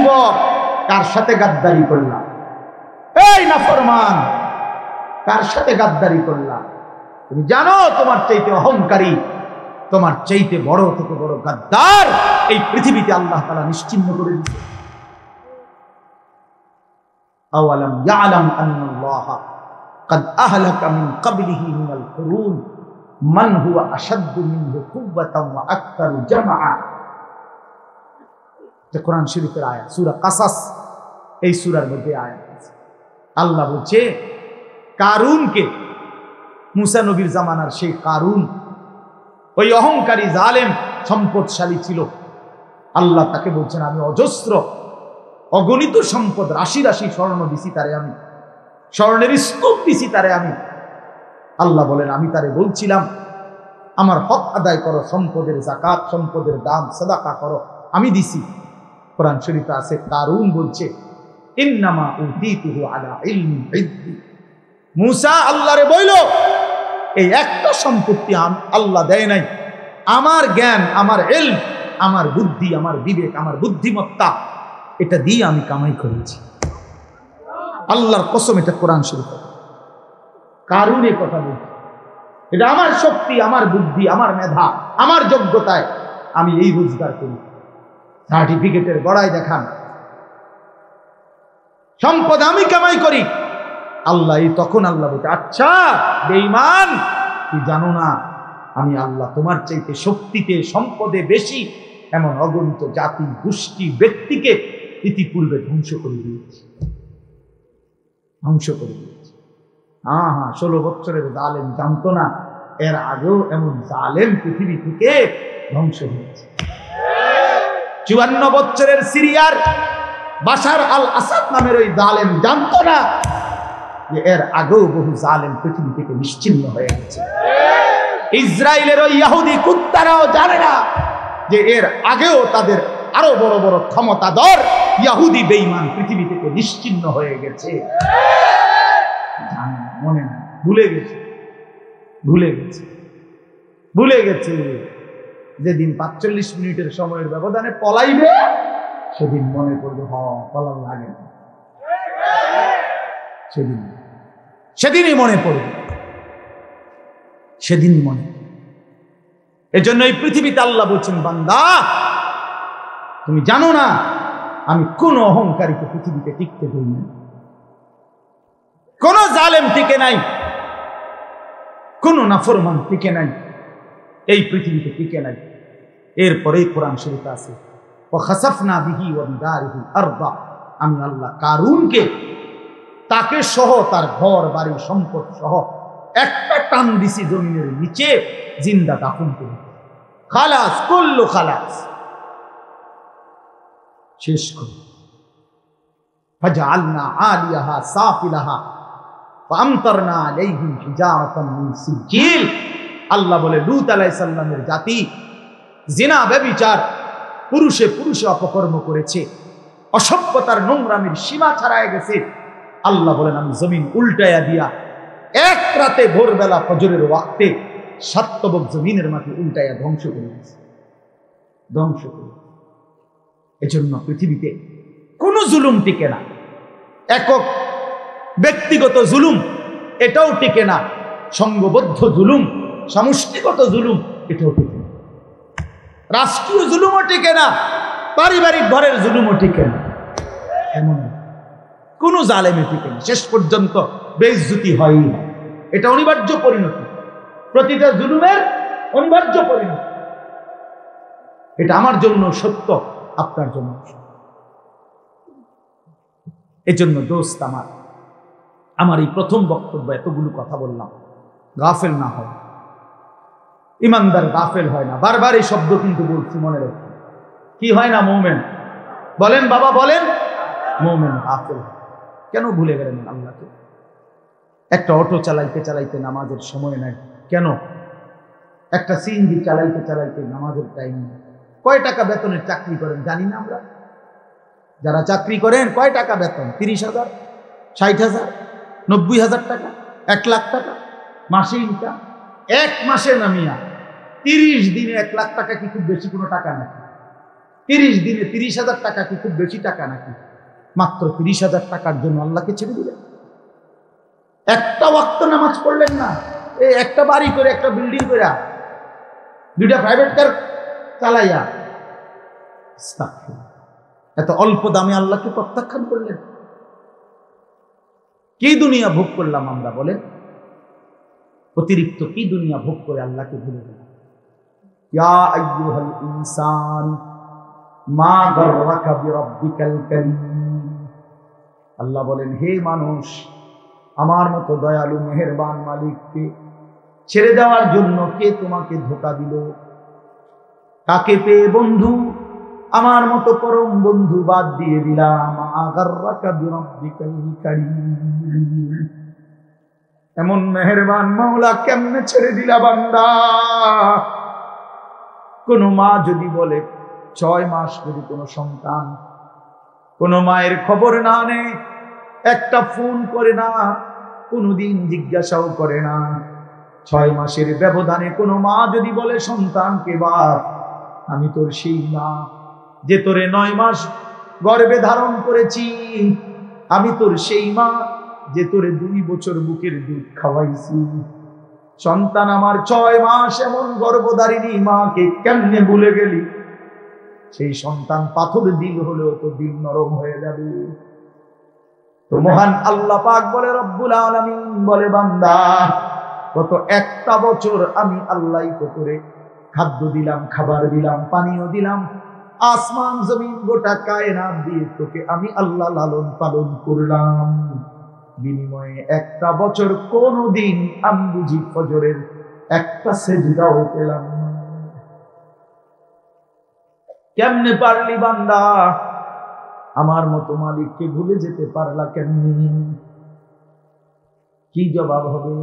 যুবক, কার সাথে গাদ্দারি করলাম? এই নাফরমান, কার সাথে গাদ্দারি করলাম? তুমি জানো তোমার চাইতে অহংকারী, তোমার চাইতে বড় থেকে বড় গাদ্দার এই পৃথিবীতে আল্লাহ তাআলা নিশ্চিহ্ন করে দিয়েছে। আওয়ালাম ইয়ালাম আন্নাল্লাহ قد أهلك من قبله من القرون من هو أشد منه قوة وأكثر جمعا। এটা কোরআন শরীফের আয়াত, সূরা কাসাস, এই সূরার মধ্যে আয়াত আছে। আল্লাহ বলছে কারুনকে, মুসা নবীর জামানার সেই কারুন, ওই অহংকারী জালেম সম্পদশালী ছিল। আল্লাহ তাকে বলছেন আমি অজস্র অগণিত সম্পদ, রাশি রাশি স্বর্ণ দিছি তারে, আমি স্বর্ণের স্তূপ দিছি তারে আমি। আল্লাহ বলেন আমি তারে বলছিলাম আমার হক আদায় করো, সম্পদের যাকাত, সম্পদের দাম সাদাকা করো, আমি দিছি। কোরআন শরীফে আছে কারুন বলছে ইন্নামা উতিতুহু আলা ইলমিন ইনদি। মুসা আল্লাহরে বইল এই একটা সম্পত্তি আল্লাহ দেয় নাই, আমার জ্ঞান, আমার ইলম, আমার বুদ্ধি, আমার বিবেক, আমার বুদ্ধিমত্তা, এটা দিয়ে আমি কামাই করেছি। আল্লাহর কসম, এটা কোরআন শরীফে কারুন এই কথা বলছে, এটা আমার শক্তি, আমার বুদ্ধি, আমার মেধা, আমার যোগ্যতায় আমি এই রোজগার করি। সার্টিফিকেটের গড়ায় দেখান সম্পদ আমি কামাই করি। আল্লাহ তখন আল্লাহ বলছে আচ্ছা বেঈমান, তুই জানো না আমি আল্লাহ তোমার চাইতে শক্তিতে সম্পদে বেশি এমন অগণিত জাতি, গোষ্ঠী, ব্যক্তিকে ইতিপূর্বে ধ্বংস করে দিয়েছি, ধ্বংস করে দিয়েছি। হ্যাঁ, 16 বছরের জালেম জানতো না এর আগেও এমন জালেম পৃথিবী থেকে ধ্বংস হয়েছে। 54 বছরের সিরিয়ার বাশার আল আসাদ নামের ওই জালেম জানতো না যে এর আগেও বহু জালেম পৃথিবী থেকে নিশ্চিহ্ন হয়ে গেছে। ইসরায়েলের ওই ইহুদি কুত্তারাও জানে না যে এর আগেও তাদের আরো বড় বড় ক্ষমতাধর ইহুদি বেঈমান পৃথিবী থেকে নিশ্চিহ্ন হয়ে গেছে। মনে না, ভুলে গেছে, ভুলে গেছে, ভুলে গেছে। যেদিন 45 মিনিটের সময়ের ব্যবধানে পলাইবে সেদিন মনে করবে পলার লাগে না, সেদিনই মনে পড়বে, সেদিনই মনে। এজন্য এই পৃথিবীতে আল্লাহ বলছেন বান্দা তুমি জানো না আমি কোন অহংকারীকে পৃথিবীতে টিকতে দেই না, কোন জালেম টিকে নাই, কোন নাফরমান টিকে নাই, এই পৃথিবীতে টিকে নাই। এরপরেই কোরআন শরীফে আছে ওয়াখাসাফনা বিহি ওয়া বিদারিহি আরদা, আমি আল্লাহ কারুনকে তাকে সহ তার ঘর বাড়ি সম্পদ সহ একটা টান দিছি জমিনের নিচে, জিন্দা দাফন করে, খালাস, কুল্লু খালাস, শেষ করে। ফাজআলনা আলিয়াহা সাফিলাহা ফাআমতারনা আলাইহিম হিজারাতাম মিন সিজিল। আল্লাহ বলে লূত আলাইহিস সালামের জাতি জিনা, ব্যভিচার, পুরুষে পুরুষে অপকর্ম করেছে, অসভ্যতার নোংরামির সীমা ছাড়ায় গেছে। আল্লাহ বলেন আমি জমিন উল্টায়া দিয়া এক রাতে ভোরবেলা ফজরের ওয়াক্তে সাতবক জমিনের মাটি উল্টায়া ধ্বংস করে দিয়েছে, ধ্বংস করে। এজন্য পৃথিবীতে কোন জুলুম টিকে না, একক ব্যক্তিগত জুলুম এটাও টিকে না, সংঘবদ্ধ জুলুম, সমষ্টিগত জুলুম এটাও টিকে না, রাষ্ট্রীয় জুলুমও টিকে না, পারিবারিক ঘরের জুলুমও টিকে না, এমন কোন জালেমে টিকে না। শেষ পর্যন্ত বেইজ্জতি হয়ই না, এটা অনিবার্য পরিণতি, প্রতিটা জুলুমের অনিবার্য পরিণতি। এটা আমার জন্য সত্য, আপনার জন্য সত্য। এজন্য দোস্ত আমার এই প্রথম বক্তব্য এতগুলো কথা বললাম, গাফেল না হয়, ইমানদার গাফেল হয় না। বারবার এই শব্দ কিন্তু বলছি, মনে রাখি। কি হয় না? মুমিন বলেন, বাবা বলেন, মুমিন গাফেল। কেন ভুলে গেলেন আল্লাহকে? একটা অটো চালাইতে চালাইতে নামাজের সময় নাই কেন? একটা সিএনজি চালাইতে চালাইতে নামাজের টাইম নেই। কয় টাকা বেতনের চাকরি করেন জানি না আমরা? যারা চাকরি করেন কয় টাকা বেতন? 30,000, 60,000, 90,000 টাকা, 1 লাখ টাকা মাসে ইনকাম। এক মাসে নামিয়া 30 দিনে 1 লাখ টাকা কি খুব বেশি কোনো টাকা নাকি? 30 দিনে 30,000 টাকা কি খুব বেশি টাকা নাকি? মাত্র 30,000 টাকার জন্য আল্লাহকে ছেড়ে দিলেন। একটা ওয়াক্ত নামাজ পড়লেন না, এই একটা বাড়ি করে, একটা বিল্ডিং করে, 2টা প্রাইভেট কার চালাইয়া এত অল্প দামে আল্লাহকে প্রত্যাখ্যান করলেন। কি দুনিয়া ভোগ করলাম আমরা বলেন? অতিরিক্ত কি দুনিয়া ভোগ করে আল্লাহকে ভুলে গেলাম। ইয়া আইয়ুহাল ইনসান মা গাররাকা বিরাব্বিকাল কারীম। আল্লাহ বলেন, হে মানুষ, আমার মতো দয়ালু মেহেরবান মালিককে ছেড়ে দেওয়ার জন্য কে তোমাকে ধোঁকা দিল? কাকে পেয়ে বন্ধু আমার মতো পরম বন্ধু বাদ দিয়ে দিলাম? আগাররাকা বিরাব্বিকাল কারীম। এমন মেহেরবান মাওলা কেমনে ছেড়ে দিলা বান্দা? কোন মা যদি বলে 6 মাস যদি কোনো সন্তান কোন মায়ের খবর না নেয়, একটা ফোন করে না, কোনদিন জিজ্ঞাসাও করে না, 6 মাসের ব্যবধানে কোনো মা যদি বলে সন্তানকে, বাপ আমি তোর সেই মা যে তোরে 9 মাস গর্ভে ধারণ করেছি, আমি তোর সেই মা যে তোরে 2 বছর বুকের দুধ খাওয়াইছি। সন্তান আমার 6 মাস এমন গর্ভধারিণী মাকে কেমনে ভুলে গেলি? সেই সন্তান পাথর দিল হলেও তো দিল নরম হয়ে যাবে। তো মহান আল্লাহ পাক বলে, রব্বুল আলামিন বলে, বান্দা গত 1টা বছর আমি আল্লাহ তোরে খাদ্য দিলাম, খাবার দিলাম, পানীয় দিলাম, আসমান জমিন গোটা কায়নাত দিয়ে তোকে আমি আল্লাহ লালন পালন করলাম। বিনিময়ে 1টা বছর কোনদিন আমি বুঝি ফজরের একটা সেজদাও পেলাম না। কেমনে পারলি বান্দা? আমার মতো মালিককে ভুলে যেতে পারলা কেমনে? কি জবাব হবে?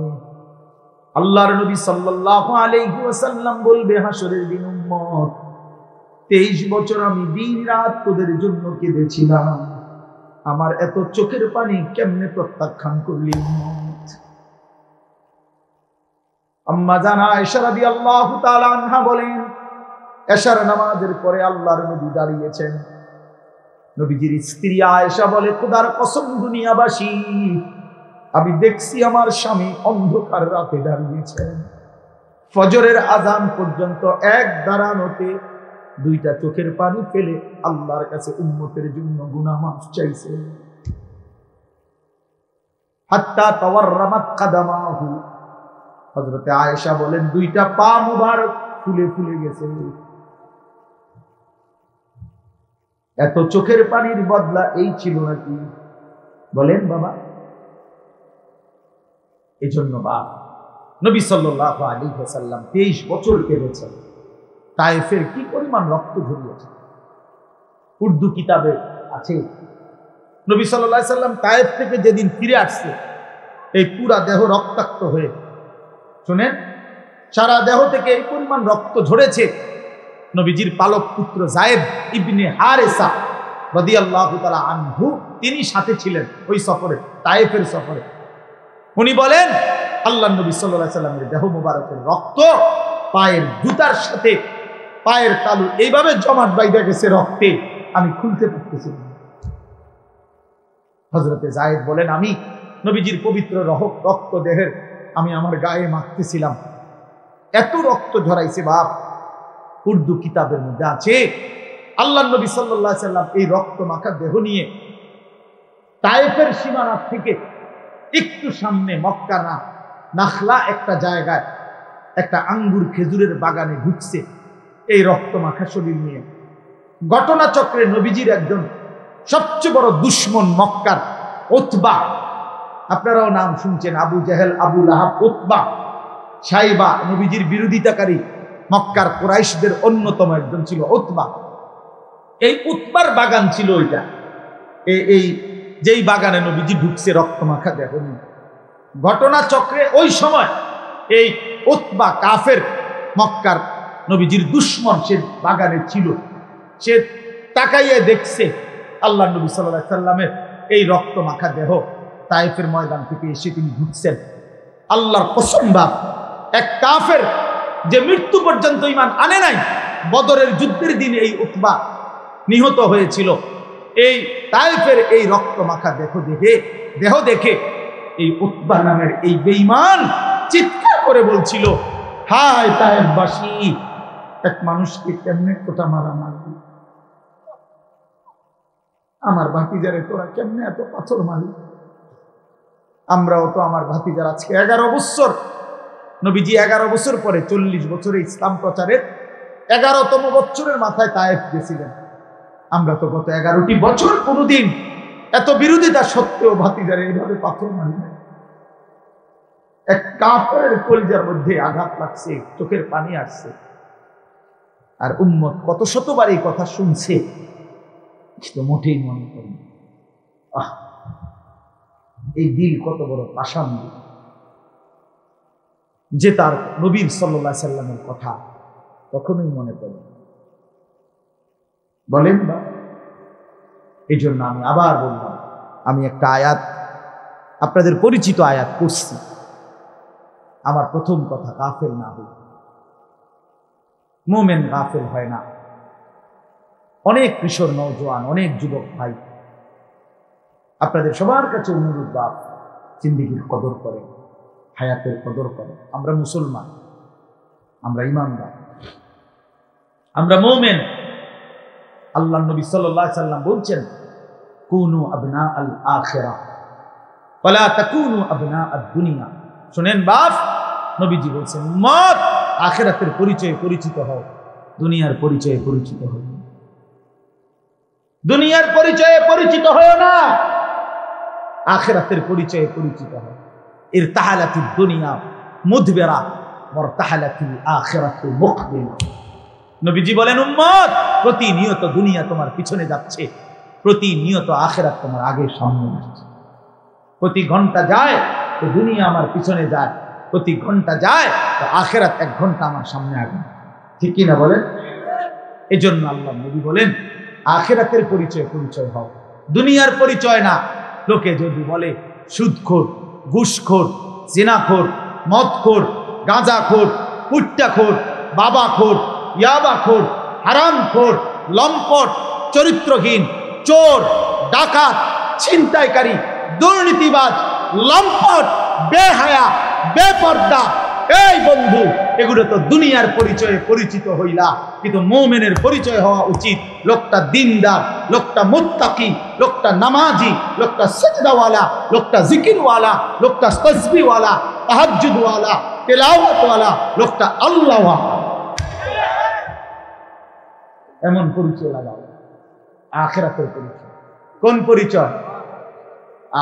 আল্লাহর নবী সাল্লাল্লাহু আলাইহি ওয়াসাল্লাম বলবে হাসরের দিন, উম্মত 23 বছর আমি দিন রাত তোদের জন্য কেঁদেছিলাম, আমার এত চোখের পানি কেমনে প্রত্যাখ্যান করলি? আম্মা জান আয়েশা রাদিয়াল্লাহু তাআলা আনহা বলেন, এশার নামাজের পরে আল্লাহর নবী দাঁড়িয়েছেন। নবীজির স্ত্রী আয়েশা বলে, খোদার কসম দুনিয়াবাসী, আমি দেখছি আমার স্বামী অন্ধকার রাতে দাঁড়িয়েছেন, ফজরের আজান পর্যন্ত এক দাঁড়ানোতে 2টা চোখের পানি ফেলে আল্লাহর কাছে উম্মতের জন্য গুনাহ মাফ চাইছে। হাত্তা তাওয়াররামাত কাদামাহু, হযরত আয়েশা বলেন 2টা পা মুবারক ফুলে ফুলে গেছে। এত চোখের পানির বদলা এই ছিল নাকি? বলেন বাবা। এজন্য বাপ নবী সাল্লাল্লাহু আলাইহি ওয়াসাল্লাম 23 বছর কেঁদেছেন। তায়েফের কি পরিমাণ রক্ত ঝরিয়েছে উর্দু কিতাবে আছে। নবী সাল্লাল্লাহু আলাইহি ওয়াসাল্লাম তায়েফ থেকে যেদিন ফিরে আসছে, এই পুরা দেহ রক্তাক্ত হয়ে, শুনেন, সারা দেহ থেকে এই পরিমাণ রক্ত ঝরেছে। নবীজির পালক পুত্র যায়েদ ইবনে হারেসা রাদিয়াল্লাহু তাআলা আনহু, তিনি সাথে ছিলেন ওই সফরে, তায়েফের সফরে। উনি বলেন, আল্লাহর নবী সাল্লাল্লাহু আলাইহি ওয়াসাল্লামের দেহ মোবারকের রক্ত পায়ের জুতার সাথে পায়ের তালু এইভাবে জমাট বাইধা গেছে রক্তে, আমি খুলতে পারতেছি না। হযরতে যায়েদ বলেন, আমি নবীজির পবিত্র রক্ত দেহের আমি আমার গায়ে মাখতেছিলাম, এত রক্ত ঝরাইছে বাপ। উর্দু কিতাবের মধ্যে আছে, আল্লাহর নবী সাল্লাল্লাহু আলাইহি ওয়াসাল্লাম এই রক্ত মাখা দেহ নিয়ে তায়েফের সীমানা থেকে একটু সামনে মক্কা না নাখলা একটা জায়গায় একটা আঙ্গুর খেজুরের বাগানে ঢুকছে এই রক্ত মাখা শরীর নিয়ে। ঘটনাচক্রে নবীজির একজন সবচেয়ে বড় দুশমন মক্কার উতবা, আপনারাও নাম শুনছেন, আবু জেহেল, আবু লাহাব, উতবা, সাইবা, নবীজির বিরোধিতাকারী মক্কার কুরাইশদের অন্যতম একজন ছিল উতবা। এই উতবার বাগান ছিল ওইটা, এই যেই বাগানে নবীজি ঢুকছে রক্ত মাখা দেহ নিয়ে। ঘটনাচক্রে ওই সময় এই উতবা কাফের মক্কার নবীজির দুশমন, সে বাগানে ছিল। সে তাকাইয়ে দেখছে আল্লাহ নবী সাল্লাল্লাহু আলাইহি সাল্লামের এই রক্ত মাখা দেহ তায়েফের ময়দান থেকে এসে তিনি ঢুকছেন। আল্লাহর কসম বাপ, এক কাফের যে মৃত্যু পর্যন্ত ঈমান আনে নাই, বদরের যুদ্ধের দিনে এই উতবা নিহত হয়েছিল। এই তায়েফের এই রক্ত মাখা দেহ দেখে এই উতবা নামের এই বেঈমান চিৎকার করে বলছিল, হায় তায়েফবাসী, এক মানুষকে কেমনে কোটা মারা মারবি, আমার ভাতিজারে তোরা কেমনে এত পাথর মারবি। আমরাও তো আমার ভাতিজার আজকে 11 বছর, নবীজি 11 বছর পরে 40 বছরে ইসলাম প্রচারের 11তম বছরের মাথায় তায়েফ গেছিলেন। আমরা তো গত 11টি বছর কোনোদিন এত বিরোধিতা সত্ত্বেও ভাতিজারে এইভাবে পাথর মারি না। এক কাফের কলিজার মধ্যে আঘাত লাগছে, চোখের পানি আসছে, আর উম্মত কত শতবার এই কথা শুনছে, তো মোটেই মনে করি। এই দিল কত বড় পাষাণ, যে তার নবীর সাল্লাল্লাহু আলাইহি সাল্লামের কথা কখনোই মনে পড়ে বলেন বা। এই জন্য আমি আবার বললাম, আমি একটা আয়াত আপনাদের পরিচিত আয়াত করছি। আমার প্রথম কথা, গাফেল না হই। মুমিন গাফেল হয় না। অনেক কিশোর নওজোয়ান, অনেক যুবক ভাই, আপনাদের সবার কাছে অনুরোধ, বাপ জিন্দেগির কদর করে, হায়াতের কদর করে। আমরা মুসলমান, আমরা ইমানদার, আমরা মুমিন। আল্লাহ নবী সাল্লাল্লাহু আলাইহি সাল্লাম বলছেন, কুনু আবনা আল আখিরা ওয়ালা তাকুনু আবনা আদ দুনিয়া। শুনেন বাপ, নবীজি বলছেন, উম্মত আখিরাতের পরিচয়ে পরিচিত হও, দুনিয়ার পরিচয়ে পরিচিত হও। দুনিয়ার পরিচয়ে পরিচিত হও না, আখিরাতের পরিচয়ে পরিচিত হও। ইরতাহালাতিদ দুনিয়া মুদবিরা ওয়ারতাহালাতিল আখিরাতু মুকবিলা। নবীজি বলেন, উম্মত প্রতিনিয়ত দুনিয়া তোমার পিছনে যাচ্ছে, প্রতিনিয়ত আখিরাত তোমার আগে সামনে আসছে। প্রতি ঘন্টা যায় তো দুনিয়া আমার পিছনে যায়, প্রতি ঘন্টা যায় তো আখিরাত 1 ঘন্টা আমার সামনে আগে। ঠিক কি না বলেন? এই জন্য আল্লাহ নবী বলেন, আখিরাতের পরিচয় হও, দুনিয়ার পরিচয় না। লোকে যদি বলে সুদখোর, ঘুষখোর, জিনাখোর, মদখোর, গাঁজাখোর, পুট্টাখোর, বাবাখোর, ইয়াবাখোর, হারামখোর, লম্পট, চরিত্রহীন, চোর, ডাকাত, ছিনতাইকারী, দুর্নীতিবাজ, লম্পট, বেহায়া, বেপর্দা, এই বন্ধু, এগুলো তো দুনিয়ার পরিচয়ে পরিচিত হইলা। কিন্তু মুমিনের পরিচয় হওয়া উচিত, লোকটা দিনদার, লোকটা মুত্তাকি, লোকটা নামাজি, লোকটা সিজদাওয়ালা, লোকটা জিকিরওয়ালা, লোকটা তাসবিহওয়ালা, তাহাজ্জুদওয়ালা, তেলাওয়াতওয়ালা, লোকটা আল্লাহওয়ালা। এমন পরিচয় লাগাও। আখিরাতের পরিচয়। কোন পরিচয়?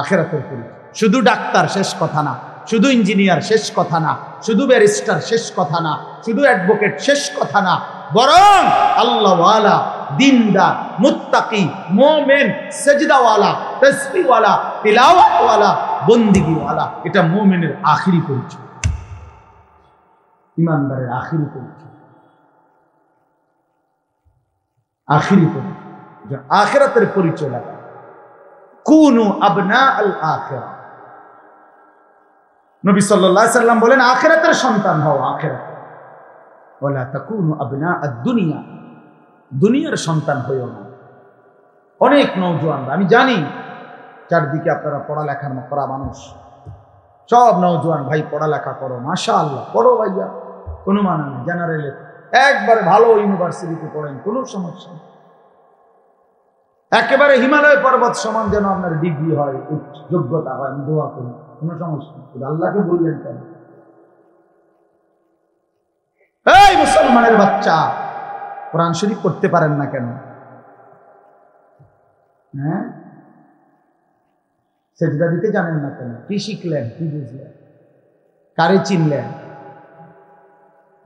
আখিরাতের পরিচয়। শুধু ডাক্তার শেষ কথা না, শুধু ইঞ্জিনিয়ার শেষ কথা না, শুধু ব্যারিস্টার শেষ কথা না, শুধু অ্যাডভোকেট শেষ কথা না, বরং আল্লাহওয়ালা, দিনদার, মুত্তাকি, মুমিন, সিজদাওয়ালা, তাসবিহওয়ালা, তিলাওয়াতওয়ালা, বন্দেগীওয়ালা, এটা মুমিনের আখিরি পরিচয়, ইমানদারের আখিরি পরিচয়, আখিরি পরিচয়। আখিরাতের পরিচয় লাগা। কুনু আবনা আল আখিরা। নবী সাল্লাল্লাহু আলাইহি সাল্লাম বলেন, আখিরাতের সন্তান হও, আখিরাত। ওয়ালা তাকুনু আবনা আদ দুনিয়া, দুনিয়ার সন্তান হইও না। অনেক নওজোয়ানরা, আমি জানি চারদিকে আপনারা পড়ালেখার করা মানুষ, সব নওজোয়ান ভাই পড়ালেখা করো, মাশাআল্লাহ, পড়ো ভাইয়া, কোনো মানা নেই। জেনারেলে একবারে ভালো ইউনিভার্সিটিতে পড়েন, কোনো সমস্যা নেই। একেবারে হিমালয় পর্বত সমান যেন আপনার ডিগ্রি হয়, যোগ্যতা হয়, আমি দোয়া করি, কোনো সমস্যা নেই। আল্লাহকে বললেন কেন? এই মুসলমানের বাচ্চা, কোরআন শরীফ পড়তে পারেন না কেন? হ্যাঁ, সেজদা দিতে জানেন না কেন? কি শিখলেন, কি বুঝলেন, কারে চিনলেন?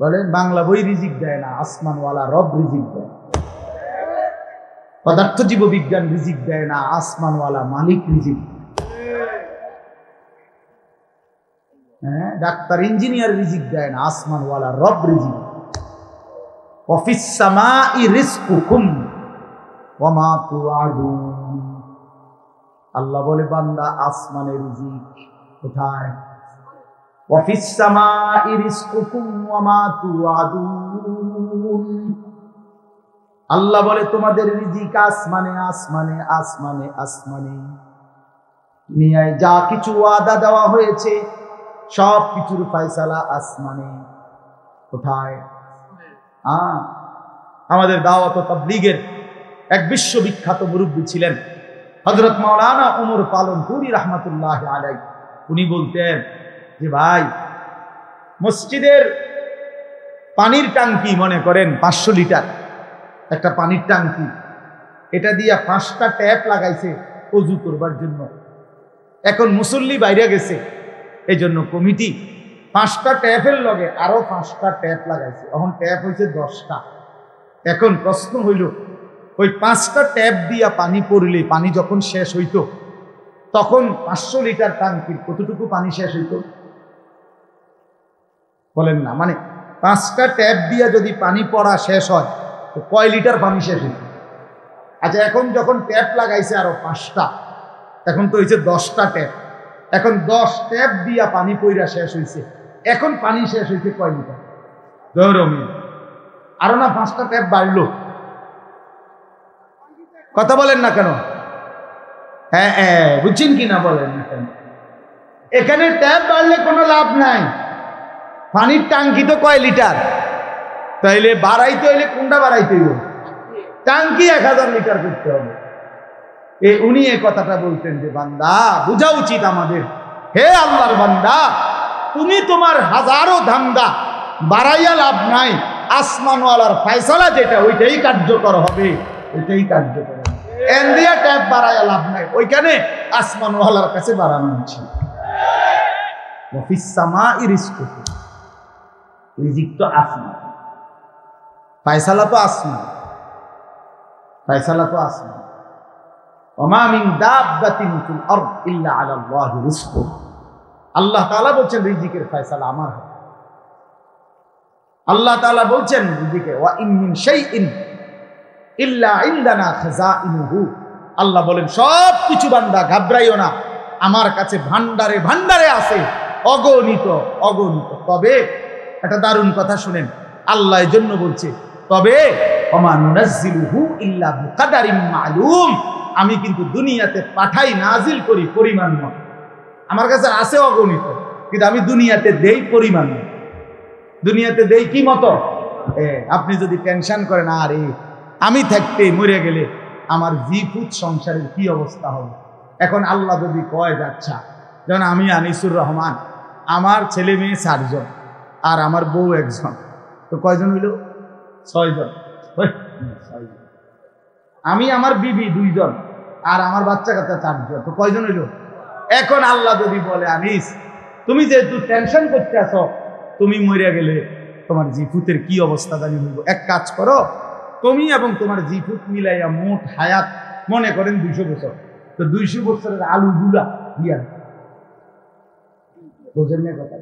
বলেন, বাংলা বই রিজিক দেয় না, আসমানওয়ালা রব রিজিক দেয়। পদার্থ জীব বিজ্ঞান রিজিক দেয় না, আসমানওয়ালা মালিক রিজিক দেয়। হ্যাঁ, ডাক্তার ইঞ্জিনিয়ার রিজিক দেয় না, আসমানওয়ালা রব রিজিক দেয়। ওয়াফিস সামাই রিজকুকুম ওয়া মা তুআদুন। আল্লাহ বলে, বান্দা আসমানে রিজিক কোথায়? ওয়াফিস সামাই রিজকুকুম ওয়া মা তুআদুন। আল্লাহ বলে তোমাদের রিজিক আসমানে আসমানে আসমানে আসমানে, দুনিয়ায় যা কিছু ওয়াদা দেওয়া হয়েছে সব কিছুর ফয়সালা আসমানে। কোথায়? আমাদের দাওয়াত ও তাবলীগের এক বিশ্ববিখ্যাত মুরব্বী ছিলেন হযরত মাওলানা ওমর পালনপুরি রাহমাতুল্লাহি আলাইহি। উনি বলতেন যে ভাই, মসজিদের পানির ট্যাঙ্কি মনে করেন 500 লিটার একটা পানির ট্যাঙ্কি, এটা দিয়া 5টা ট্যাপ লাগাইছে ওযু করবার জন্য। এখন মুসল্লি বাইরে গেছে, এই জন্য কমিটি 5টা ট্যাপের লগে আরো 5টা ট্যাপ লাগাইছে, এখন ট্যাপ হয়েছে 10টা। এখন প্রশ্ন হইল, ওই 5টা ট্যাপ দিয়া পানি পড়লে পানি যখন শেষ হইতো তখন 500 লিটার ট্যাঙ্কির কতটুকু পানি শেষ হইতো বলেন না? মানে 5টা ট্যাপ দিয়া যদি পানি পড়া শেষ হয় তো কয় লিটার পানি শেষ হইতো? আচ্ছা, এখন যখন ট্যাপ লাগাইছে আরো 5টা, এখন তো হয়েছে 10টা ট্যাপ। এখন 10 ট্যাপ দিয়া পানি পইরা শেষ হয়েছে, এখন পানি শেষ হয়েছে কয় লিটার? ধরমি আরো না 5টা ট্যাপ বাড়লো। কথা বলেন না কেন? হ্যাঁ হ্যাঁ, বুঝছেন কি না বলেন না কেন? এখানে ট্যাপ বাড়লে কোনো লাভ নাই, পানির ট্যাঙ্কি তো কয় লিটার, তাইলে বাড়াইতে হইলে কোনটা বাড়াইতে হইব? ট্যাঙ্কি 1000 লিটার করতে হবে। উনি এই কথাটা বলতেন যে বান্দা, বোঝা উচিত আমাদের, হে আল্লাহর বান্দা, তুমি তোমার হাজারো ধান্দা বাড়াইয়া লাভ নাই, আসমানওয়ালার ফয়সালা যেটা ওইটাই কার্যকর হবে, ওইটাই কার্যকর হবে। এন্ডিয়া ট্যাপ বাড়াইয়া লাভ নাই, ওইখানে আসমানওয়ালার কাছে বাড়ানো হচ্ছে। ওয়াফিস সামাই রিজকুকুম, রিজিক তো আসমান, ফয়সালা তো আসমান, ফয়সালা তো আসমান। ওমা মিন দাব্বাতিন ফিল আরদ ইল্লা আলাল্লাহি রিজকুহা, আল্লাহ তাআলা বলেন রিজিকের ফয়সালা আমার হাতে। আল্লাহ তাআলা বলছেন রিজিকে, ওয়া ইন মিন শাইইন ইল্লা ইনদানা খাযাইনুহু, আল্লাহ বলেন সব কিছু বান্দা ঘাবড়াইও না, আমার কাছে ভান্ডারে ভান্ডারে আছে, অগণিত অগণিত। তবে একটা দারুণ কথা শুনেন, আল্লাহ এর জন্য বলছে তবে ওমা নুনাজ্জিলুহু ইল্লা বিকাদারিন মালুম, আমি কিন্তু দুনিয়াতে পাঠাই, নাজিল করি পরিমাণ মতো। আমার কাছে আছে অগণিত, কিন্তু আমি দুনিয়াতে দেই পরিমাণ মতো। দুনিয়াতে দেই কি মতো? আপনি যদি টেনশন করেন, আরে আমি থাকতে মরে গেলে আমার জিপুত সংসারের কি অবস্থা হবে, এখন আল্লাহ যদি কয় আচ্ছা, যেমন আমি আনিসুর রহমান, আমার ছেলে মেয়ে 4 জন আর আমার বউ 1 জন, তো কয়জন হইল? 6 জন। আমি আমার বিবি 2 জন আর আমার বাচ্চা কাচ্চা 4 জন, তো কয়জন হইল? এখন আল্লাহ যদি বলে, আনিস তুমি যেহেতু টেনশন করতে আছো, তুমি মরে গেলে তোমার জিফুতের কি অবস্থা জানি হইব, এক কাজ করো, তুমি এবং তোমার জিফুত মিলাইয়া মোট হায়াত মনে করেন 200 বছর, তো 200 বছরের আলুগুলা দিয়া বোঝেন না কথা?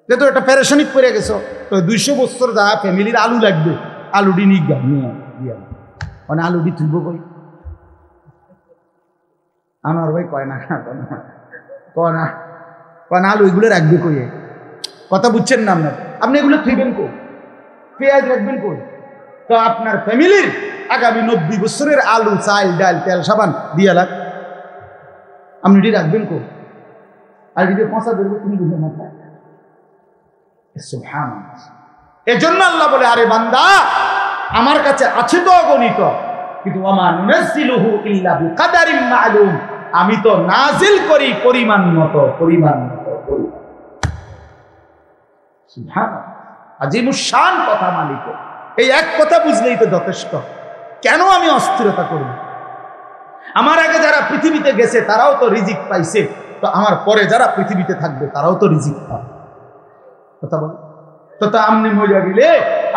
যেহেতু একটা প্যারেশানিক পড়ে গেছো, তো 200 বছর যা ফ্যামিলির আলু লাগবে, আলুডি নিগা নিয়ে দিয়া, মানে আলুডি তুলব কই? আমার ভাই কয় না কয় না আলু এগুলো রাখবে কই? কথা বুঝছেন না আপনার? আপনি এগুলো থইবেন কই? পেঁয়াজ রাখবেন কই? তো আপনার ফ্যামিলির আগামী 90 বছরের আলু, চাল, ডাল, তেল, সাবান দিয়া লাগ, আপনি এটি রাখবেন কই? আর যদি পচা ধরবে তুমি বুঝে না। সুবহানাল্লাহ। এজন্য আল্লাহ বলে, আরে বান্দা আমার কাছে আছে তো অগণিত, কিন্তু ওমা নুনাজ্জিলুহু ইল্লা বিকাদারিন মালুম, আমি তো নাজিল করি পরিমাণ মতো, পরিমাণ মতো। সুবহানাল্লাহ, আজিমুশ শান কথা মালিক। এই এক কথা বুঝলেই তো যথেষ্ট। কেন আমি অস্থিরতা করব? আমার আগে যারা পৃথিবীতে গেছে তারাও তো রিজিক পাইছে, তো আমার পরে যারা পৃথিবীতে থাকবে তারাও তো রিজিক পাবে। কথা বল তো আমনে মরিয়া গেলে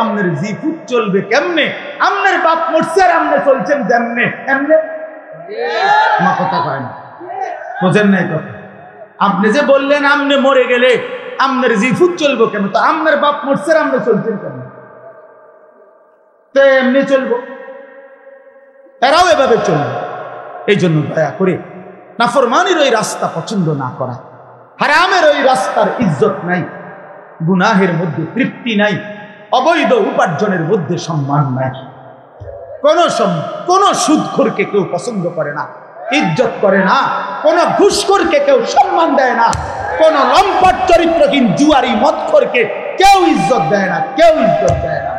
আমনের জিফুত চলবে কেমনে? আমনের বাপ মরছে আর আমনে চলছেন যেমনে এমনে, মা কথা কয় না, বোঝেন নাই কথা? আপনি যে বললেন আমনে মরে গেলে আমনের জিফুত চলবো কেন, তো আমনের বাপ মরছে আর আমনে চলছেন কেমন? তো এমনি চলবো, এরাও এভাবে চলবে। এই জন্য দয়া করে নাফরমানির ওই রাস্তা পছন্দ না করা, হারামের ওই রাস্তার ইজ্জত নাই, গুনাহের মধ্যে তৃপ্তি নাই, অবৈধ উপার্জনের মধ্যে সম্মান নাই। কোন সুদখোরকে কেউ পছন্দ করে না, ইজ্জত করে না। কোন ঘুষখোরকে কেউ সম্মান দেয় না। কোন লম্পট চরিত্রহীন জুয়ারি মদখোরকে কেউ ইজ্জত দেয় না, কেউ ইজ্জত দেয় না।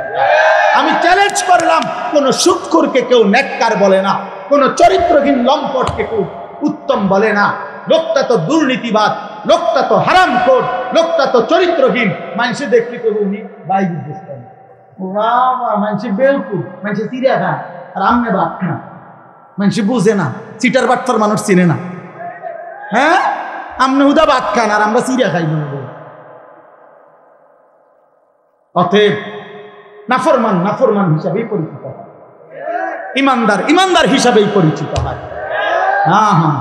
আমি চ্যালেঞ্জ করলাম, কোন সুদখোরকে কেউ নেককার বলে না, কোন চরিত্রহীন লম্পটকে কেউ উত্তম বলে না। লোকটা তো দুর্নীতিবাদ, লোকটা তো হারামখোর, লোকটা তো চরিত্রহীন। মানুষে দেখলি তো উনি বাই বুঝতেন, মানুষে বেউকুফ, মানুষে চিড়িয়া খান আর আমনে বাদ খান। মানুষে বুঝে না, চিটার বাট্টার মানুষ চিনে না। হ্যাঁ, আমনে হুদা ভাত খান আর আমরা চিড়িয়া খাই না। অতএব নাফরমান নাফরমান হিসাবেই পরিচিত হয়, ইমানদার ইমানদার হিসাবেই পরিচিত হয়। হ্যাঁ হ্যাঁ,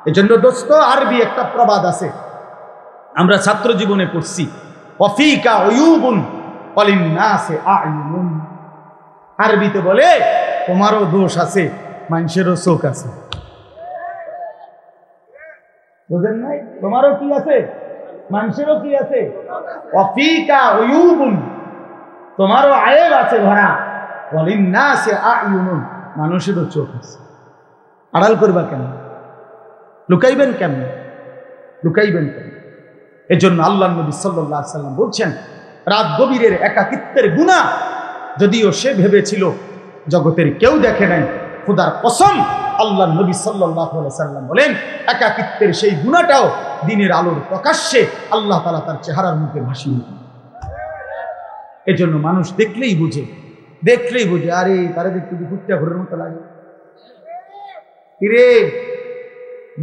এজন্য দোস্ত, আরবি একটা প্রবাদ আছে, আমরা ছাত্র জীবনে পড়ছি, ওয়াফিকা উয়ুবুন ওয়ালিন্নাসি আ'য়ুনুন। আরবিতে বলে তোমারও দোষ আছে, মানুষেরও চোখ আছে। বুঝেন নাই? তোমারও কি আছে, মানুষেরও কি আছে। ওয়াফিকা উয়ুবুন, তোমারও আয়েব আছে ভরা, ওয়ালিন্নাসি আ'য়ুনুন, মানুষেরও চোখ আছে। আড়াল করবা কেন? লুকাইবেন কেন? লুকাইবেন কেন? এজন্য আল্লাহ নবী সাল্লাল্লাহু আলাইহি সাল্লাম বলছেন, রাত গভীরের একাকিত্বের গুনাহ, যদিও সে ভেবেছিল জগতের কেউ দেখে নাই, খোদার কসম আল্লাহ নবী সাল্লাল্লাহু আলাইহি সাল্লাম বলেন, একাকিত্বের সেই গুনাহটাও দিনের আলোর প্রকাশ্যে আল্লাহ তাআলা তার চেহারার মুখে ভাসিয়ে দেন। এজন্য মানুষ দেখলেই বুঝে, দেখলেই বুঝে, আরে তারে দেখতে ফুটটা ঘরের মতো লাগে, কিরে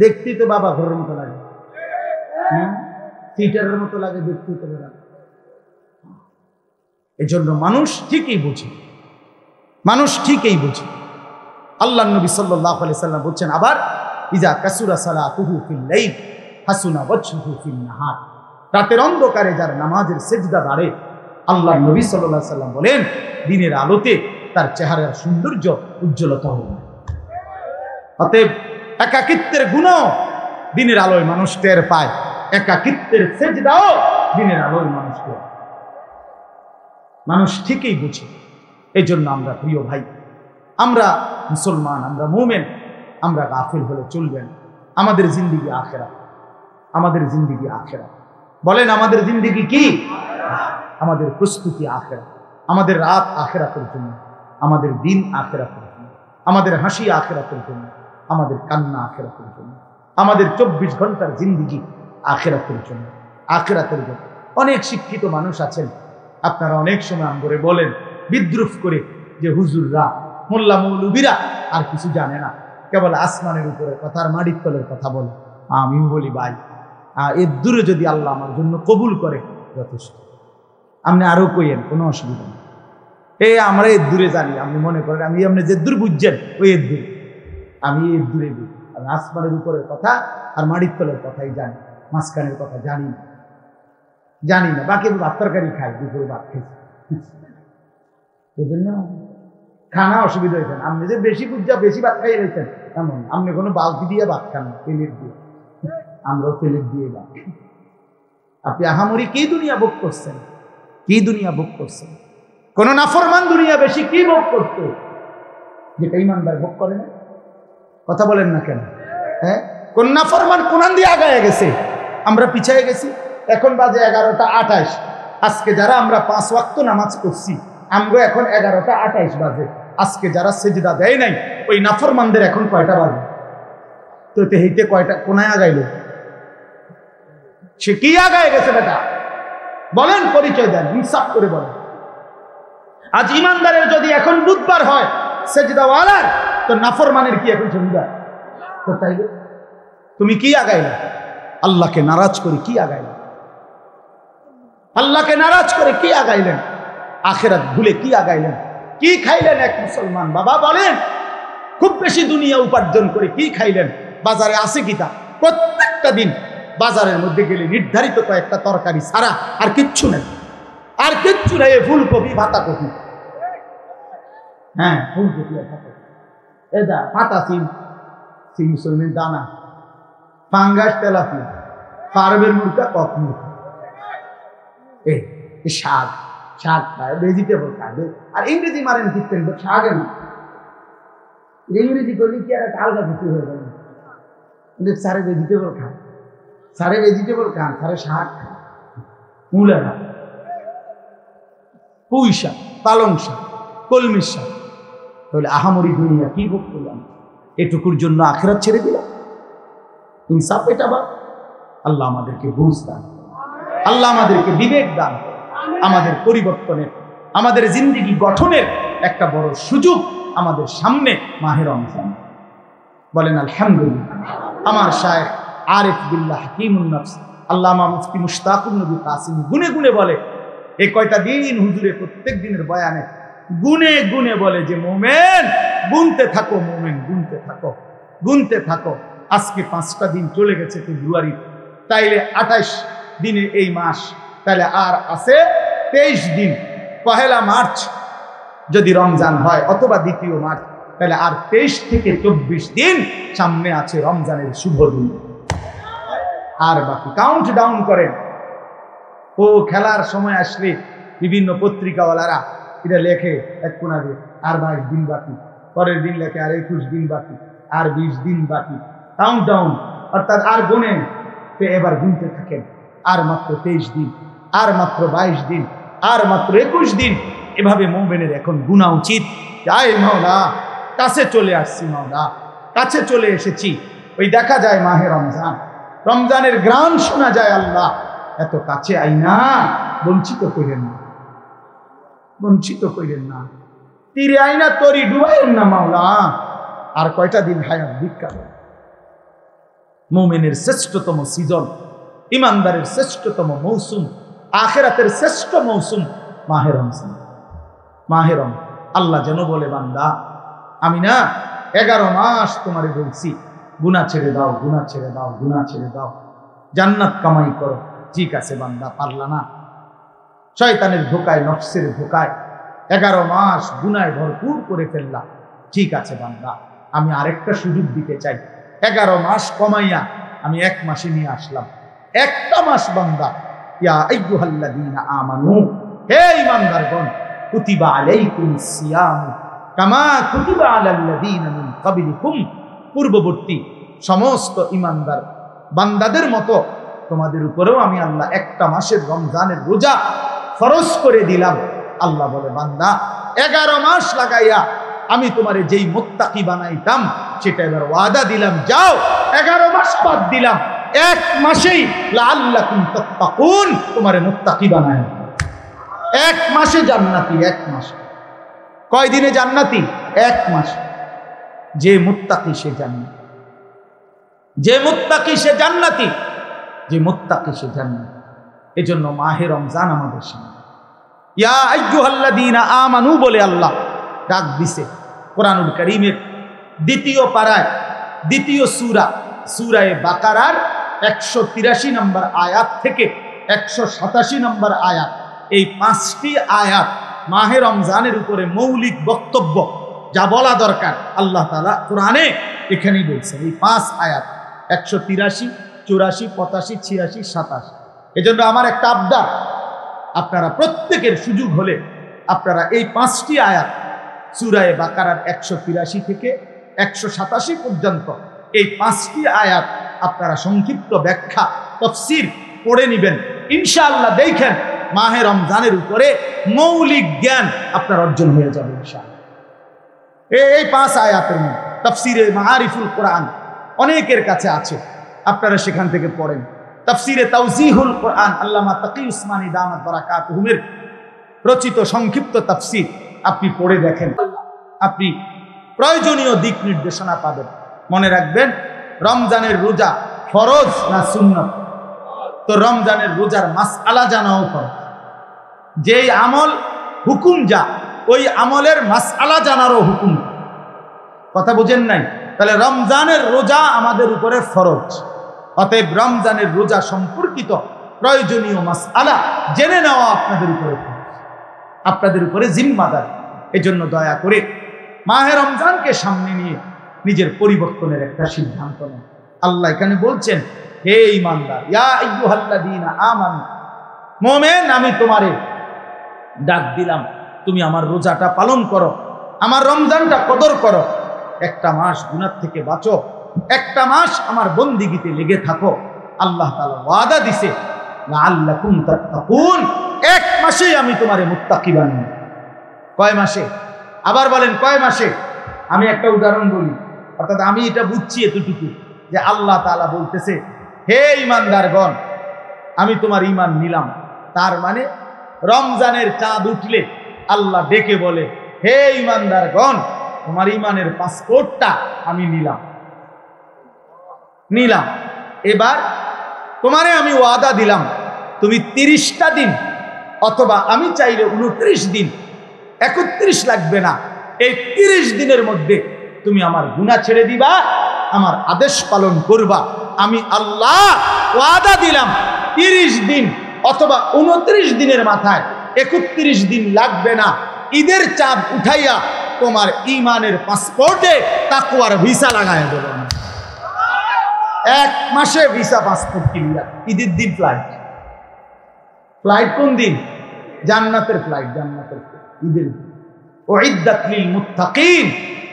দেখতেই তো বাবা ঘরের মতো লাগে, থিয়েটারের মতো লাগে, দেখতেই তো লাগে। এজন্য মানুষ ঠিকই বুঝে, মানুষ ঠিকই বুঝে। আল্লাহ নবী সাল্লাল্লাহু আলাইহি সাল্লাম বলছেন আবার, ইজা কাসুরা সালাতুহু ফিল লাইল হাসুনা ওয়াজহুহু ফিন নাহার। রাতের অন্ধকারে যার নামাজের সিজদা বাড়ে, আল্লাহ নবী সাল্লাল্লাহু আলাইহি সাল্লাম বলেন, দিনের আলোতে তার চেহারার সৌন্দর্য উজ্জ্বলতা হবে। অতএব একাকিত্বের গুণও দিনের আলোয় মানুষ টের পায়, একাকিত্বের সিজদাও দিনের আলোয় মানুষ টের পায়। মানুষ ঠিকই বুঝে। এই জন্য আমরা প্রিয় ভাই, আমরা মুসলমান, আমরা মুমিন, আমরা গাফিল হলে চলবে না। আমাদের জিন্দেগি আখিরাত, আমাদের জিন্দেগি আখিরাত। বলেন আমাদের জিন্দেগি কি? আমাদের প্রস্তুতি আখিরাত, আমাদের রাত আখিরাতের জন্য, আমাদের দিন আখিরাতের জন্য, আমাদের হাসি আখিরাতের জন্য, আমাদের কান্না আখিরাতের জন্য, আমাদের 24 ঘন্টার জিন্দেগি আখিরাতের জন্য, আখিরাতের জন্য। অনেক শিক্ষিত মানুষ আছেন, আপনারা অনেক সময় আমরে বলেন বিদ্রুপ করে যে হুজুররা, মোল্লা মৌলবীরা আর কিছু জানে না, কেবল আসমানের উপরে কথা আর মাটির তলের কথা বলে। আমিও বলি ভাই, এর দূরে যদি আল্লাহ আমার জন্য কবুল করে যথেষ্ট। আপনি আরো কইেন, কোনো অসুবিধা নেই। আমরা এর দূরে জানি, আপনি মনে করেন আমি আপনি যে দূর বুঝছেন ওই এর দূরে, আমি এর দূরে বুঝি। আমি আসমানের উপরের কথা আর মাটির তলের কথাই জানি, মাঝখানের কথা জানি না, জানি না। বাকি ভাত তরকারি খাই, দুপুরে ভাত খেয়েছি, বুঝলেন না? খানা অসুবিধা হয়েছেন, আপনি যে বেশি বুঝা বেশি ভাত খাইয়ে রয়েছেন এমন, আপনি কোনো বালতি দিয়ে ভাত খান না, প্লেট দিয়ে। আমরাও প্লেট দিয়ে ভাত। আপনি আহামরি কি দুনিয়া ভোগ করছেন, কি দুনিয়া ভোগ করছেন? কোন নাফরমান দুনিয়া বেশি কি ভোগ করত, যেটা ইমানদার ভোগ করে না? কথা বলেন না কেন? হ্যাঁ, কোন নাফরমান কোরআন দিয়ে আগায় গেছে, আমরা পিছিয়ে গেছি। এখন বাজে 11টা 28। আজকে যারা আমরা 5 ওয়াক্ত নামাজ পড়ছি, আমরা এখন 11টা 28 বাজে। আজকে যারা সেজদা দেয় নাই, ওই নাফরমানদের এখন কয়টা বাজে? তো হেইতে কয়টা কোনায় আগাইল? সে কি আগায় গেছে বেটা? বলেন, পরিচয় দেন, ইনসাফ করে বলেন। আজ ইমানদারের যদি এখন বুধবার হয় সেজদাওয়ালার, তো নাফরমানের কি এখন শনিবার? তো তাই তুমি কি আগাইলা? আল্লাহকে নারাজ করে কি আগাইলেন? আল্লাহকে নারাজ করে কি আগাইলেন? আখিরাত ভুলে কি আগাইলেন? কি খাইলেন এক মুসলমান বাবা? বলেন, খুব বেশি দুনিয়া উপার্জন করে কি খাইলেন? বাজারে আছে কিতা? প্রত্যেকটা দিন বাজারের মধ্যে গেলে নির্ধারিত কয়েকটা তরকারি ছাড়া আর কিচ্ছু নেই, আর কিচ্ছু নেই। ফুলকপি, পাতাকপি, হ্যাঁ ফুলকপি আর পাতা, এটা পাতা সিম, সিম সলমির দানা, ফাঙ্গাস, তেলাপিয়া, ফার্মের মুরগা, কক মুরগা, শাক, শাক খায়, ভেজিটেবল খাবে। আর ইংরেজি মারেন কি শাকে না, ইংরেজি করলে কি আর আলগা কিছু হয়ে যাবে, কিন্তু স্যারে ভেজিটেবল খান, স্যারে ভেজিটেবল খান, স্যারে শাক খান, মূলা খান, পুঁই শাক, পালং শাক, কলমির শাক। তাহলে আহামরি দুনিয়া কি ভোগ করলাম? এটুকুর জন্য আখিরাত ছেড়ে দিলাম? ইনসাফ এটা বা? আল্লাহ আমাদেরকে বুঝ দান, আল্লাহ আমাদেরকে বিবেক দান, আমাদের পরিবর্তনের, আমাদের জিন্দেগি গঠনের একটা বড় সুযোগ আমাদের সামনে মাহে রমজান। বলেন আলহামদুলিল্লাহ। আমার শায়েখ আরিফ বিল্লাহ হাকিমুন নফস আল্লামা মুফতি মুশতাকুন নবী কাসিমি গুনে গুনে বলে, এই কয়টা দিন হুজুরে প্রত্যেক দিনের বয়ানে গুনে গুনে বলে যে মোমেন গুনতে থাকো, মোমেন গুনতে থাকো, গুনতে থাকো। আজকে 5টা দিন চলে গেছে ফেব্রুয়ারি, তাইলে 28 দিনের এই মাস, তাহলে আর আছে 23 দিন। 1 মার্চ যদি রমজান হয় অথবা 2 মার্চ, তাহলে আর 23 থেকে 24 দিন সামনে আছে রমজানের শুভ দিন। আর বাকি কাউন্ট ডাউন করেন। ও খেলার সময় আসলে বিভিন্ন পত্রিকাওয়ালারা এটা লেখে এক কোনা দিয়ে, আর 22 দিন বাকি, পরের দিন লেখে আর 21 দিন বাকি, আর 20 দিন বাকি, কাউন্ট ডাউন, অর্থাৎ আর গুনে। তো এবার গুনতে থাকেন, আর মাত্র 23 দিন, আর মাত্র 22 দিন, আর মাত্র 21 দিন। এভাবে মুমিনের এখন গুনা উচিত। আয় মাওলা, কাছে চলে আসছি, মাওলা কাছে চলে এসেছি। ওই দেখা যায় মাহে রমজান, রমজানের গ্রাম শোনা যায়। আল্লাহ এত কাছে আইনা বঞ্চিত করেন না, বঞ্চিত করেন না, তীরে আইনা তরি ডুবাইন না মাওলা। আর কয়টা দিন হায়াত ভিক্ষা। মুমিনের শ্রেষ্ঠতম সিজন, ইমানদারের শ্রেষ্ঠতম মৌসুম, আখিরাতের শ্রেষ্ঠ মৌসুম মাহে রমজান। মাহে রমজান আল্লাহ যেন বলে, বান্দা আমি না 11 মাস তোমারে বলছি গুনাহ ছেড়ে দাও, গুনাহ ছেড়ে দাও, গুনাহ ছেড়ে দাও, জান্নাত কামাই করো। ঠিক আছে বান্দা, পারলা না, শয়তানের ধোকায়, নফসের ধোকায় 11 মাস গুনায় ভরপুর করে ফেললা। ঠিক আছে বান্দা, আমি আরেকটা সুযোগ দিতে চাই। 11 মাস কমাইয়া আমি 1 মাসে নিয়ে আসলাম। একটা মাস বান্দা, ইয়া আইয়ুহাল্লাযীনা আমানু, হে ঈমানদারগণ, কুতিবা আলাইকুমুস সিয়াম কামা কুতিবা আলাল্লাযীনা মিন ক্বাবলিকুম, পূর্ববর্তী সমস্ত ঈমানদার বান্দাদের মতো তোমাদের উপরেও আমি আল্লাহ একটা মাসের রমজানের রোজা ফরজ করে দিলাম। আল্লাহ বলে, বান্দা 11 মাস লাগাইয়া আমি তোমারে যেই মুত্তাকি বানাইতাম সেটা এবার ওয়াদা দিলাম, যাও 11 মাস বাদ দিলাম, 1 মাসেই লাআল্লাকুম তাত্তাকুন তোমারে মুত্তাকি বানায়। 1 মাসে জান্নাতি, 1 মাস। কয় দিনে জান্নাতি? 1 মাস। যে মুত্তাকি সে জান্নাতি, যে মুত্তাকি সে জান্নাতি, যে মুত্তাকি সে জান্নাতি। এজন্য মাহে রমজান আমাদের সামনে। ইয়া আইয়ুহাল্লাযীনা আমানু বলে আল্লাহ ডাক দিছে কোরআনুল কারীমের 2য় পারায়, 2য় সূরা, সূরায়ে বাকারার 183 নম্বর আয়াত থেকে 187 নম্বর আয়াত। এই 5টি আয়াত মাহে রমজানের উপরে মৌলিক বক্তব্য যা বলা দরকার আল্লাহ তাআলা কোরআনে এখানেই বলছেন। এই 5 আয়াত 183, 84, 85, 86, 27। এজন্য আমার একটা আবদার, আপনারা প্রত্যেকের সুযোগ হলে আপনারা এই 5টি আয়াত সূরায়ে বাকারার 183 থেকে 187 পর্যন্ত এই 5টি আয়াত আপনারা সংক্ষিপ্ত ব্যাখ্যা তাফসীর পড়ে নেবেন। ইনশাআল্লাহ দেখেন মাহে রমজানের উপরে মৌলিক জ্ঞান আপনার অর্জন হয়ে যাবে ইনশাআল্লাহ। এই 5 আয়াতের মধ্যে তাফসীরে মাআরিফুল কোরআন অনেকের কাছে আছে, আপনারা সেখান থেকে পড়েন। তাফসীরে তাওজিহুল কোরআন আল্লামা তাকি উসমানী দামাত বারাকাতুহুমের রচিত সংক্ষিপ্ত তাফসীর আপনি পড়ে দেখেন, আপনি প্রয়োজনীয় দিক নির্দেশনা পাবেন। মনে রাখবেন, রমজানের রোজা ফরজ না সুন্নাত? তো রমজানের রোজার মাসআলা জানাও ফরজ। যেই আমল হুকুম যা, ওই আমলের মাসআলা জানারও হুকুম। কথা বুঝেন নাই? তাহলে রমজানের রোজা আমাদের উপরে ফরজ। অতএব রমজানের রোজা সম্পর্কিত প্রয়োজনীয় মাসআলা জেনে নেওয়া আপনাদের উপরে ফরজ, আপনাদের উপরে জিম্মাদার। এজন্য দয়া করে মাহে রমজানকে সামনে নিয়ে নিজের পরিবর্তনের একটা সিদ্ধান্ত নেন। আল্লাহ এখানে বলছেন, হে ঈমানদার, ইয়া আইয়ুহাল্লাযীনা আমানু, মুমিন আমি তোমারে ডাক দিলাম, তুমি আমার রোজাটা পালন করো, আমার রমজানটা কদর করো। একটা মাস গুনাহ থেকে বাঁচো, একটা মাস আমার বন্দিগিতে লেগে থাকো। আল্লাহ তাআলা ওয়াদা দিছে লাআল্লাকুম তাত্তাকুন, এক মাসেই আমি তোমারে মুত্তাকি বানাবো। কয় মাসে? আবার বলেন কয় মাসে? আমি একটা উদাহরণ বলি, অর্থাৎ আমি এটা বুঝছি এতটুকু যে আল্লাহ তাআলা বলতেছে, হে ঈমানদারগণ, আমি তোমার ঈমান নিলাম। তার মানে রমজানের চাঁদ উঠলে আল্লাহ ডেকে বলে, হে ঈমানদারগণ, তোমার ঈমানের পাসপোর্টটা আমি নিলাম। এবার তোমারে আমি ওয়াদা দিলাম, তুমি 30টা দিন অথবা আমি চাইলে 29 দিন, 31 লাগবে না, এই 30 দিনের মধ্যে তুমি আমার গুনাহ ছেড়ে দিবা, আমার আদেশ পালন করবা। আমি আল্লাহ ওয়াদা দিলাম 30 দিন অথবা 29 দিনের মাথায় 31 দিন লাগবে না, ঈদের চাঁদ উঠাইয়া তোমার ঈমানের পাসপোর্টে তাকওয়ার ভিসা লাগায় দেব। 1 মাসে ভিসা পাসপোর্ট ক্লিয়ার। ঈদের দিন ফ্লাইট কোন দিন? জান্নাতের ফ্লাইট, জান্নাতের ঈদের। উইদ্দাত লিল মুত্তাকিন,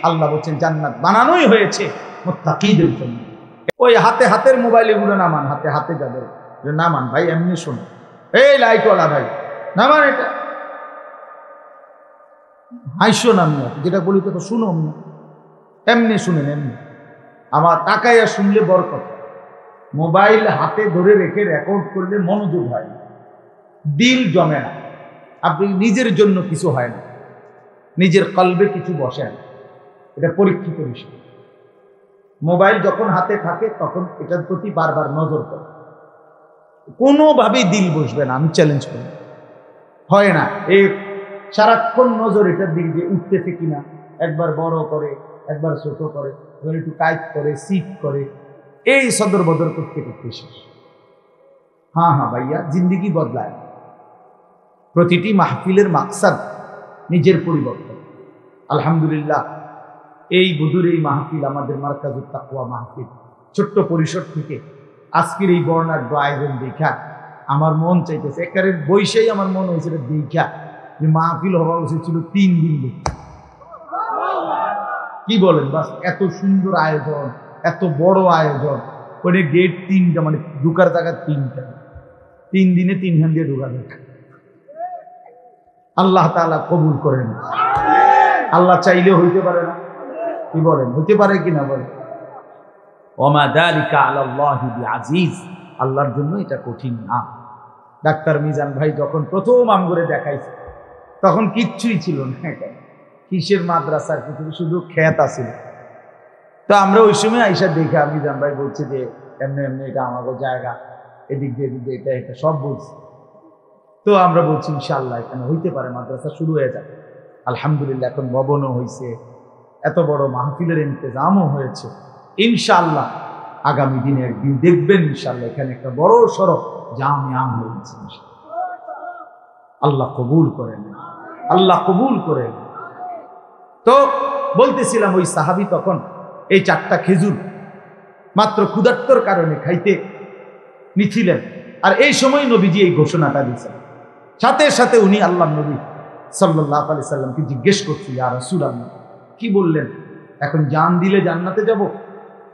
আল্লাহ বলেন জান্নাত বানানোই হয়েছে মুত্তাকিদের জন্য। ওই হাতের মোবাইলে গুলো নামান, হাতে যাবে নামান ভাই, এমনি শোনো, এই লাইটওয়ালা ভাই নামান, এটা হাইশো নাম যেটা বলি তো শুনো না, এমনি শুনেন, এমনি আমার তাকাইয়া শুনলে বরকত। মোবাইল হাতে ধরে রেখে রেকর্ড করলে মনোযোগ হয় না, দিল জমে না, আপনি নিজের জন্য কিছু হয় না, নিজের কলবে কিছু বসে না। এটা পরীক্ষিত বিষয়। মোবাইল যখন হাতে থাকে তখন এটার প্রতি বারবার নজর করে, কোনোভাবেই দিল বসবে না, আমি চ্যালেঞ্জ করি, হয় না। এই সারাক্ষণ নজর এটার দিকে যে উঠতেছে কিনা, একবার বড় করে, একবার ছোট করে, একটু কাইট করে, সিট করে, এই সদর বদর করতে করতে শেষ। হ্যাঁ ভাইয়া, জিন্দিগি বদলায়। প্রতিটি মাহফিলের মাকসাদ নিজের পরিবর্তন। আলহামদুলিল্লাহ, এই বদুর এই মাহফিল আমাদের মারকাজুত তাকওয়া মাহফিল, ছোট্ট পরিসর থেকে আজকের এই বর্ণাঢ্য আয়োজন দেখা আমার মন চাইতেছে, একারের বৈশাই আমার মন হয়েছে দেখা যে মাহফিল হওয়া উচিত ছিল 3 দিন দেখে। কি বলেন? বাস এত সুন্দর আয়োজন, এত বড় আয়োজন, ওখানে গেট 3টা, মানে ঢুকার জায়গা 3টা, 3 দিনে 3খান দিয়ে ঢুকা যায়। আল্লাহ তাআলা কবুল করেন। আল্লাহ চাইলে হইতে পারে না? কি বলেন? হইতে পারে কিনা বলেন? ওমা যালিকা আলাল্লাহি বিআজিজ, আল্লাহর জন্য এটা কঠিন না। ডাক্তার মিজান ভাই যখন প্রথম আমগরে দেখাইছে তখন কিচ্ছুই ছিল না, কিসের মাদ্রাসার কিছু, শুধু খেত আছিল। তো আমরা ওই সময় আইসা দেখে মিজান ভাই বলছে যে এমনি এমনি এটা আমাদের জায়গা, এদিক দিয়ে এটা সব বলছে। তো আমরা বলছি ইনশাআল্লাহ এখানে হইতে পারে, মাদ্রাসা শুরু হয়ে যাবে। আলহামদুলিল্লাহ, এখন ভবনও হয়েছে, এত বড় মাহফিলের ইন্তজামও হয়েছে। ইনশাআল্লাহ আগামী দিনে একদিন দেখবেন ইনশাআল্লাহ এখানে একটা বড় সড়ক জামিয়া হয়েছে। আল্লাহ কবুল করেন, আল্লাহ কবুল করেন। তো বলতেছিলাম, ওই সাহাবী তখন এই 4টা খেজুর মাত্র ক্ষুধার্তর কারণে খাইতে নিছিলেন, আর এই সময় নবীজি এই ঘোষণাটা দিয়েছেন। সাথে সাথে উনি আল্লাহ নবী সাল্লাল্লাহু আলাইহি সাল্লামকে জিজ্ঞেস করছি, ইয়া রাসূলুল্লাহ, কি বললেন? এখন জান দিলে জান্নাতে যাব?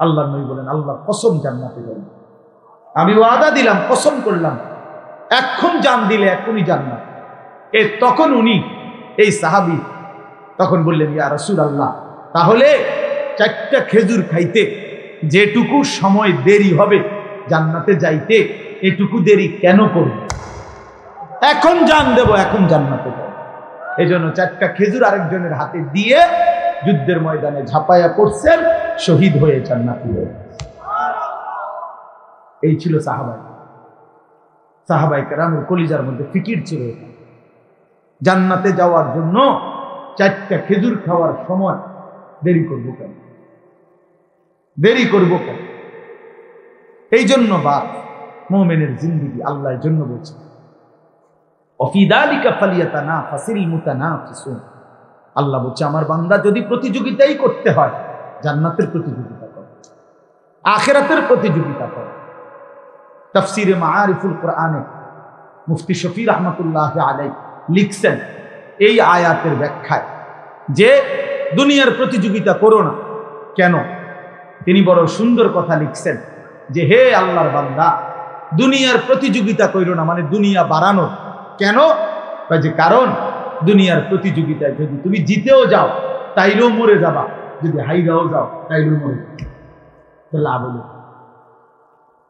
আল্লাহ নবী বলেন, আল্লাহ কসম জান্নাতে যাব। আমি ওয়াদা দিলাম, কসম করলাম, এখন জান দিলে এখনই জান্নাত। তখন উনি এই সাহাবী তখন বললেন, ইয়া রাসূলুল্লাহ, তাহলে 4টা খেজুর খাইতে যেটুকু সময় দেরি হবে জান্নাতে যাইতে, এটুকু দেরি কেন করব? এখন জান দেব, এখন জান্নাতে যাব। এই জন্য 4টা খেজুর আরেকজনের হাতে দিয়ে যুদ্ধের ময়দানে ঝাঁপাইয়া পড়ছেন, শহীদ হয়ে জান্নাতি হয়ে। এই ছিল সাহাবায়ে কেরামের কলিজার মধ্যে ফিকির ছিল, জান্নাতে যাওয়ার জন্য 4টা খেজুর খাওয়ার সময় দেরি করবো কেন, দেরি করবো কেন? এই জন্য বাপ মুমিনের জিন্দেগি আল্লাহর জন্য বলছে, ওয়াফি যালিকা ফালিয়াতানাফাসিল মুতানাফিসুন। আল্লাহ বলছে, আমার বান্দা যদি প্রতিযোগিতাই করতে হয়, জান্নাতের প্রতিযোগিতা করে, আখিরাতের প্রতিযোগিতা করে। তাফসীরে মাআরিফুল কোরআনে মুফতি শফি রাহমাতুল্লাহ আলাইহি লিখছেন এই আয়াতের ব্যাখ্যায় যে দুনিয়ার প্রতিযোগিতা করো না, কেন? তিনি বড় সুন্দর কথা লিখছেন যে হে আল্লাহর বান্দা, দুনিয়ার প্রতিযোগিতা কইরো না, মানে দুনিয়া বাড়ানোর। কেন? যে কারণ দুনিয়ার প্রতিযোগিতায় যদি তুমি জিতেও যাও তাইলেও মরে যাবা, যদি হাইরাও যাও তাইলেও মরে যাবে। তো লাভ হইল,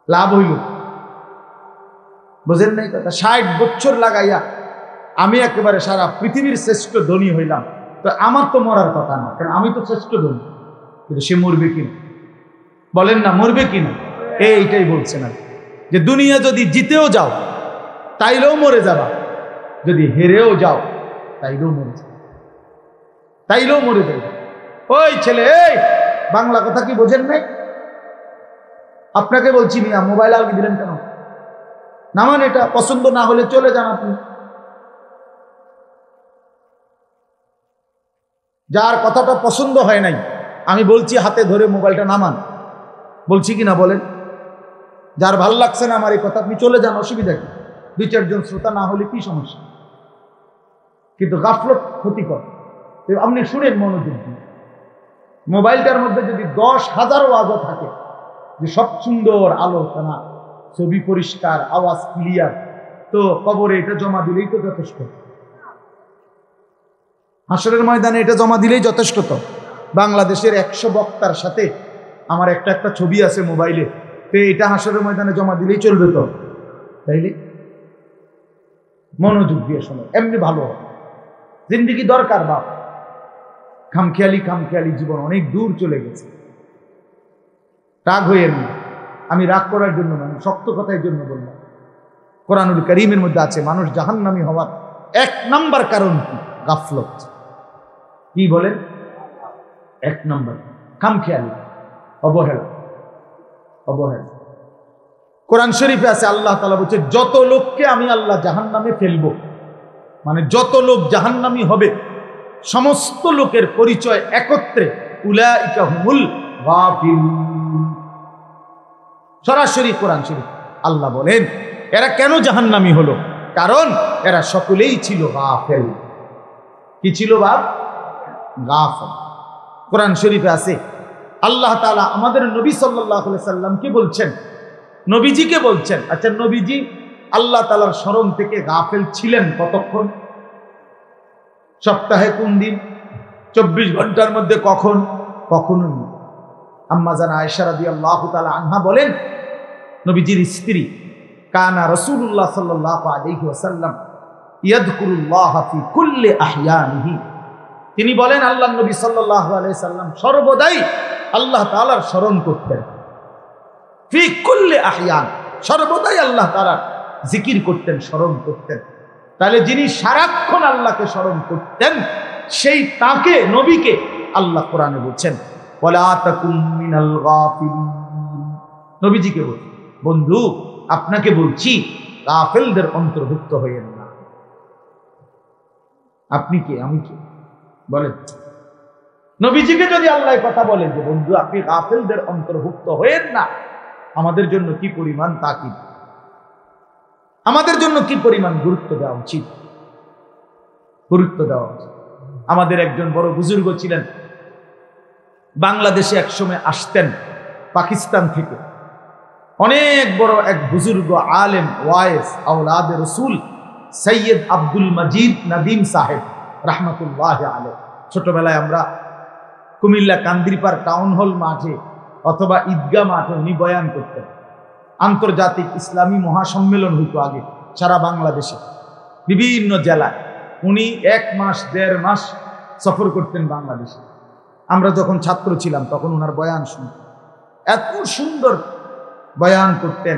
লাভ হইল। বোঝেন নাই কথা? 60 বছর লাগাইয়া আমি একেবারে সারা পৃথিবীর শ্রেষ্ঠ ধনী হইলাম, তো আমার তো মরার কথা না, কারণ আমি তো শ্রেষ্ঠ ধনী। কিন্তু সে মরবে কিনা? বলেন না, মরবে কিনা? এইটাই বলছেন আর, যে দুনিয়া যদি জিতেও যাও তাইলেও মরে যাবা, যদি হেরেও যাও তাইলেও মরে যাবে, তাইলেও মরে যাবে। ওই ছেলে, এই বাংলা কথা কি বোঝেন নাই? আপনাকে বলছি মিয়া, মোবাইল আলগি দিলেন কেন? নামান, এটা পছন্দ না হলে চলে যান আপনি। যার কথাটা পছন্দ হয় নাই, আমি বলছি হাতে ধরে মোবাইলটা নামান, বলছি কি না বলেন? যার ভাল লাগছে না আমার এই কথা, আপনি চলে যান, অসুবিধা কি? 2-4 জন শ্রোতা না হলে কি সমস্যা? কিন্তু গাফলত ক্ষতিকর। আপনি শুনেন মনোযোগ দিয়ে। মোবাইলটার মধ্যে যদি 10,000 ওয়াজও থাকে, যে সব সুন্দর আলোচনা, ছবি পরিষ্কার, আওয়াজ ক্লিয়ার, তো কবরে এটা জমা দিলেই তো যথেষ্ট। হাসরের ময়দানে এটা জমা দিলেই যথেষ্ট। তো বাংলাদেশের 100 বক্তার সাথে আমার একটা ছবি আছে মোবাইলে, তো এটা হাসরের ময়দানে জমা দিলেই চলবে তো? তাইলে মনোযোগ দিয়ে শোনো, এমনি ভালো জিন্দেগি দরকার বাপ। খামখেয়ালি জীবন অনেক দূর চলে গেছে। রাগ হইয়েন না, আমি রাগ করার জন্য না, শক্ত কথার জন্য বললাম। কোরআনুল কারীমের মধ্যে আছে মানুষ জাহান্নামী হওয়ার 1 নাম্বার কারণ কি? গাফলত। কি বলেন? 1 নাম্বার খামখেয়ালি, অবহেলা। কোরআন শরীফে আছে, আল্লাহ তাআলা বলছে যত লোককে আমি আল্লাহ জাহান্নামে ফেলবো, মানে যত লোক জাহান্নামী হবে, সমস্ত লোকের পরিচয় একত্রে, উলাইকা হুমুল গাফিলুন। সরাসরি কোরআন শরীফ আল্লাহ বলেন এরা কেন জাহান্নামী হলো? কারণ এরা সকলেই ছিল গাফেল। কি ছিল বাপ? গাফেল। কোরআন শরীফে আছে, আল্লাহ তাআলা আমাদের নবী সাল্লাল্লাহু আলাইহি সাল্লামকে বলছেন, নবীজিকে বলছেন, আচ্ছা নবীজি আল্লাহ তাআলার স্মরণ থেকে গাফেল ছিলেন কতক্ষণ? সপ্তাহে কোন দিন? 24 ঘন্টার মধ্যে কখন? কখনোই না। আম্মা জান আয়েশা রাদিয়াল্লাহু তাআলা আনহা বলেন, নবীজির স্ত্রী, কানা রাসূলুল্লাহ সাল্লাল্লাহু আলাইহি ওয়াসাল্লাম ইয়াযকুরুল্লাহ ফি কুল্লি আহইয়ানিহি। তিনি বলেন আল্লাহর নবী সাল্লাল্লাহু আলাইহি সাল্লাম সর্বদাই আল্লাহ তাআলার স্মরণ করতেন। ফি কুল্লি আহইয়ান, সর্বদাই আল্লাহ তাআলার জিকির করতেন, স্মরণ করতেন। তাহলে যিনি সারাক্ষণ আল্লাহকে স্মরণ করতেন, সেই তাকে, নবীকে আল্লাহ কোরআনে বলছেন ওয়ালা তাকুম মিনাল গাফিলিন। নবীজিকে বলছেন, বন্ধু আপনাকে বলছি গাফেলদের অন্তর্ভুক্ত হইয়েন না। আপনি কে? আমি কে? বলেন। নবীজিকে যদি আল্লাহ কথা বলেন যে বন্ধু আপনি গাফেলদের অন্তর্ভুক্ত হইয়েন না, আমাদের জন্য কি পরিমাণ তাকিদ, আমাদের জন্য কি পরিমাণ গুরুত্ব দেওয়া উচিত, গুরুত্ব দেওয়া উচিত। আমাদের একজন বড় বুজুর্গ ছিলেন, বাংলাদেশে একসময় আসতেন পাকিস্তান থেকে। অনেক বড় এক বুজুর্গ আলেম, ওয়াইস, আওলাদে রসুল সৈয়দ আব্দুল মজিদ নদীম সাহেব রহমতুল্লাহ আলাইহি। ছোটবেলায় আমরা কুমিল্লা কান্দিরপার টাউন হল মাঠে অথবা ঈদগাহ মাঠে উনি বয়ান করতেন। আন্তর্জাতিক ইসলামী মহাসম্মেলন হইতো আগে সারা বাংলাদেশে, বিভিন্ন জেলায়। উনি 1 মাস 1.5 মাস সফর করতেন বাংলাদেশে। আমরা যখন ছাত্র ছিলাম তখন ওনার বয়ান শুনতাম, এত সুন্দর বয়ান করতেন।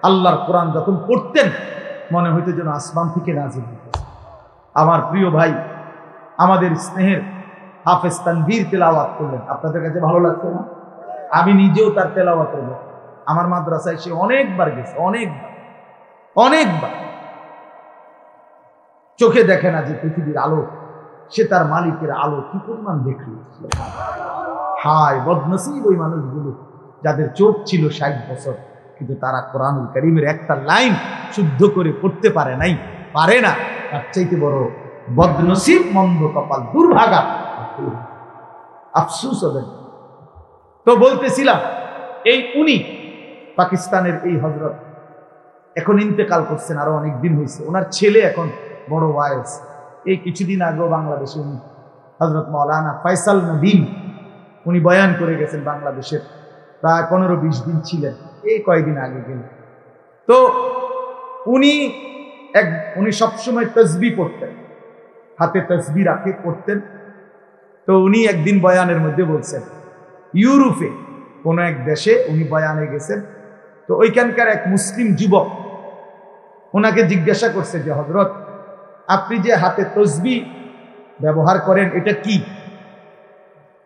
আল্লাহর কোরআন যখন পড়তেন মনে হইতো যেন আসমান থেকে নাজিল হইতেছে। আমার প্রিয় ভাই, আমাদের স্নেহের হাফেজ তানভীর তেলাওয়াত করলেন, আপনাদের কাছে ভালো লাগছে না? আমি নিজেও তার তেলাওয়াত করব। আমার মাদ্রাসায় সে অনেকবার গেছে, অনেকবার। চোখে দেখে না যে পৃথিবীর আলো, সে তার মালিকের আলো কি পরিমাণ দেখল। হায় বদনসিব ওই মানুষগুলো যাদের চোখ ছিল 60 বছর, কিন্তু তারা কোরআনুল কারীমের একটা লাইন শুদ্ধ করে পড়তে পারে নাই, পারে না। তার চাইতে বড় বদনসিব, মন্দ কপাল, দুর্ভাগা, আফসোস হবে। তো বলতেছিলাম এই উনি পাকিস্তানের এই হযরত এখন ইন্তেকাল করছেন, আরো অনেক দিন হয়েছে। ওনার ছেলে এখন বড় ওয়াইজ। এই কিছুদিন আগেও বাংলাদেশে উনি হযরত মাওলানা ফয়সাল নদীম উনি বয়ান করে গেছেন বাংলাদেশের, প্রায় 15-20 দিন ছিলেন, এই কয়েকদিন আগে গেলেন। তো উনি সবসময় তসবিহ পড়তেন, হাতে তসবিহ রাখে পড়তেন। তো উনি একদিন বয়ানের মধ্যে বলছেন, ইউরোপে কোনো এক দেশে উনি বয়ানে গেছেন। তো ওইখানকার এক মুসলিম যুবক ওনাকে জিজ্ঞাসা করছে যে হযরত, আপনি যে হাতে তসবিহ ব্যবহার করেন এটা কি?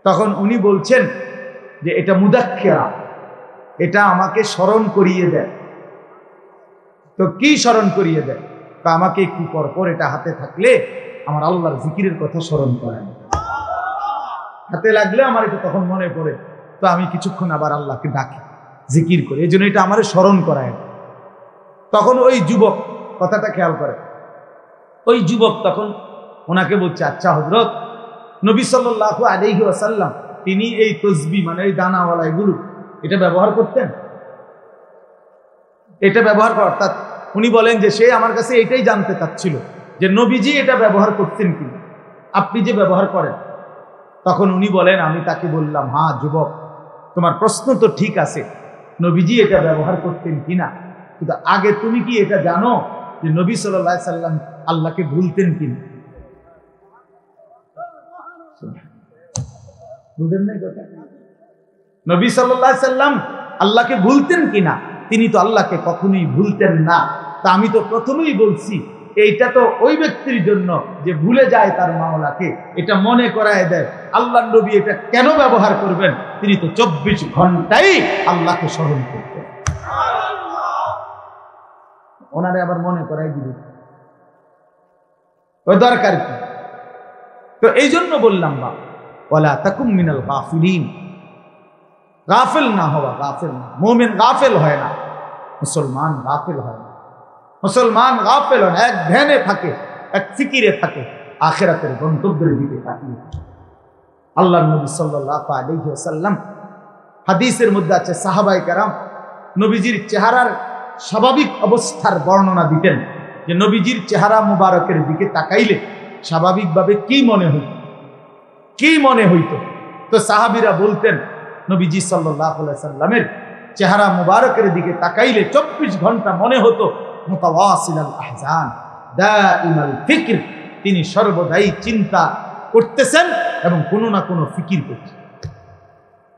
তখন উনি বলছেন যে এটা মুদাক্কিরা, এটা আমাকে স্মরণ করিয়ে দেয়। তো কি স্মরণ করিয়ে দেয়? তা আমাকে একটু পরপর এটা হাতে থাকলে আমার আল্লাহর জিকিরের কথা স্মরণ করেন, হাতে লাগলে আমার এটা তখন মনে পড়ে, তো আমি কিছুক্ষণ আবার আল্লাহকে ডাকি, জিকির করি, এই জন্য এটা আমার স্মরণ করায়। তখন ওই যুবক, কথাটা খেয়াল করে, ওই যুবক তখন ওনাকে বলছে, আচ্ছা হযরত, নবী সাল্লাল্লাহু আলাইহি ওয়াসাল্লাম তিনি এই তসবিহ মানে এই দানাওয়ালা এগুলো এটা ব্যবহার করতেন? এটা ব্যবহার কর, অর্থাৎ উনি বলেন যে সে আমার কাছে এটাই জানতে চাচ্ছিল যে নবীজি এটা ব্যবহার করতেন কিনা, আপনি যে ব্যবহার করেন। তখন উনি বলেন, আমি তাকে বললাম, হ্যাঁ যুবক, তোমার প্রশ্ন তো ঠিক আছে, নবীজি এটা ব্যবহার করতেন কিনা, কিন্তু আগে তুমি কি এটা জানো যে নবী সাল্লাল্লাহু আলাইহি সাল্লাম আল্লাহকে ভুলতেন কিনা? বুঝলেন না কথা? নবী সাল্লাল্লাহু আলাইহি সাল্লাম আল্লাহকে ভুলতেন কিনা? তিনি তো আল্লাহকে কখনোই ভুলতেন না। তা আমি তো প্রথমেই বলছি এইটা তো ওই ব্যক্তির জন্য যে ভুলে যায় তার মাওলাকে, এটা মনে করায় দেয়। আল্লাহর নবী এটা কেন ব্যবহার করবেন? তিনি তো 24 ঘন্টাই আল্লাহকে স্মরণ করতেন। ওনারে আবার মনে করাই দিবে, ওই দরকার কি? তো এই জন্য বললাম, বা ওয়ালা তাকুম মিনাল গাফিলিন, গাফিল না হওয়া, গাফিল না। মুমিন গাফিল হয় না, মুসলমান গাফিল হয় না। মুসলমান গাফিল হয় না, এক ধ্যানে থাকে, এক ফিকিরে থাকে, আখিরাতের গন্তব্যের দিকে তাকিয়ে। আল্লাহর নবী সাল্লাল্লাহু আলাইহি ওয়াসাল্লাম হাদিসের মধ্যে আছে, সাহাবায়ে কেরাম নবীজির চেহারার স্বাভাবিক অবস্থার বর্ণনা দিতেন, যে নবীজির চেহারা মুবারকের দিকে তাকাইলে স্বাভাবিকভাবে কি মনে হইত, কি মনে হইত? তো সাহাবীরা বলতেন, নবীজি সাল্লাল্লাহু আলাইহি সাল্লামের চেহারা মুবারকের দিকে তাকাইলে 24 ঘন্টা মনে হতো মুতাওয়াসিলাল আহজান দাইমাল ফিকর, তিনি সর্বদাই চিন্তা করতেছেন এবং কোনো না কোনো ফিকির করছেন,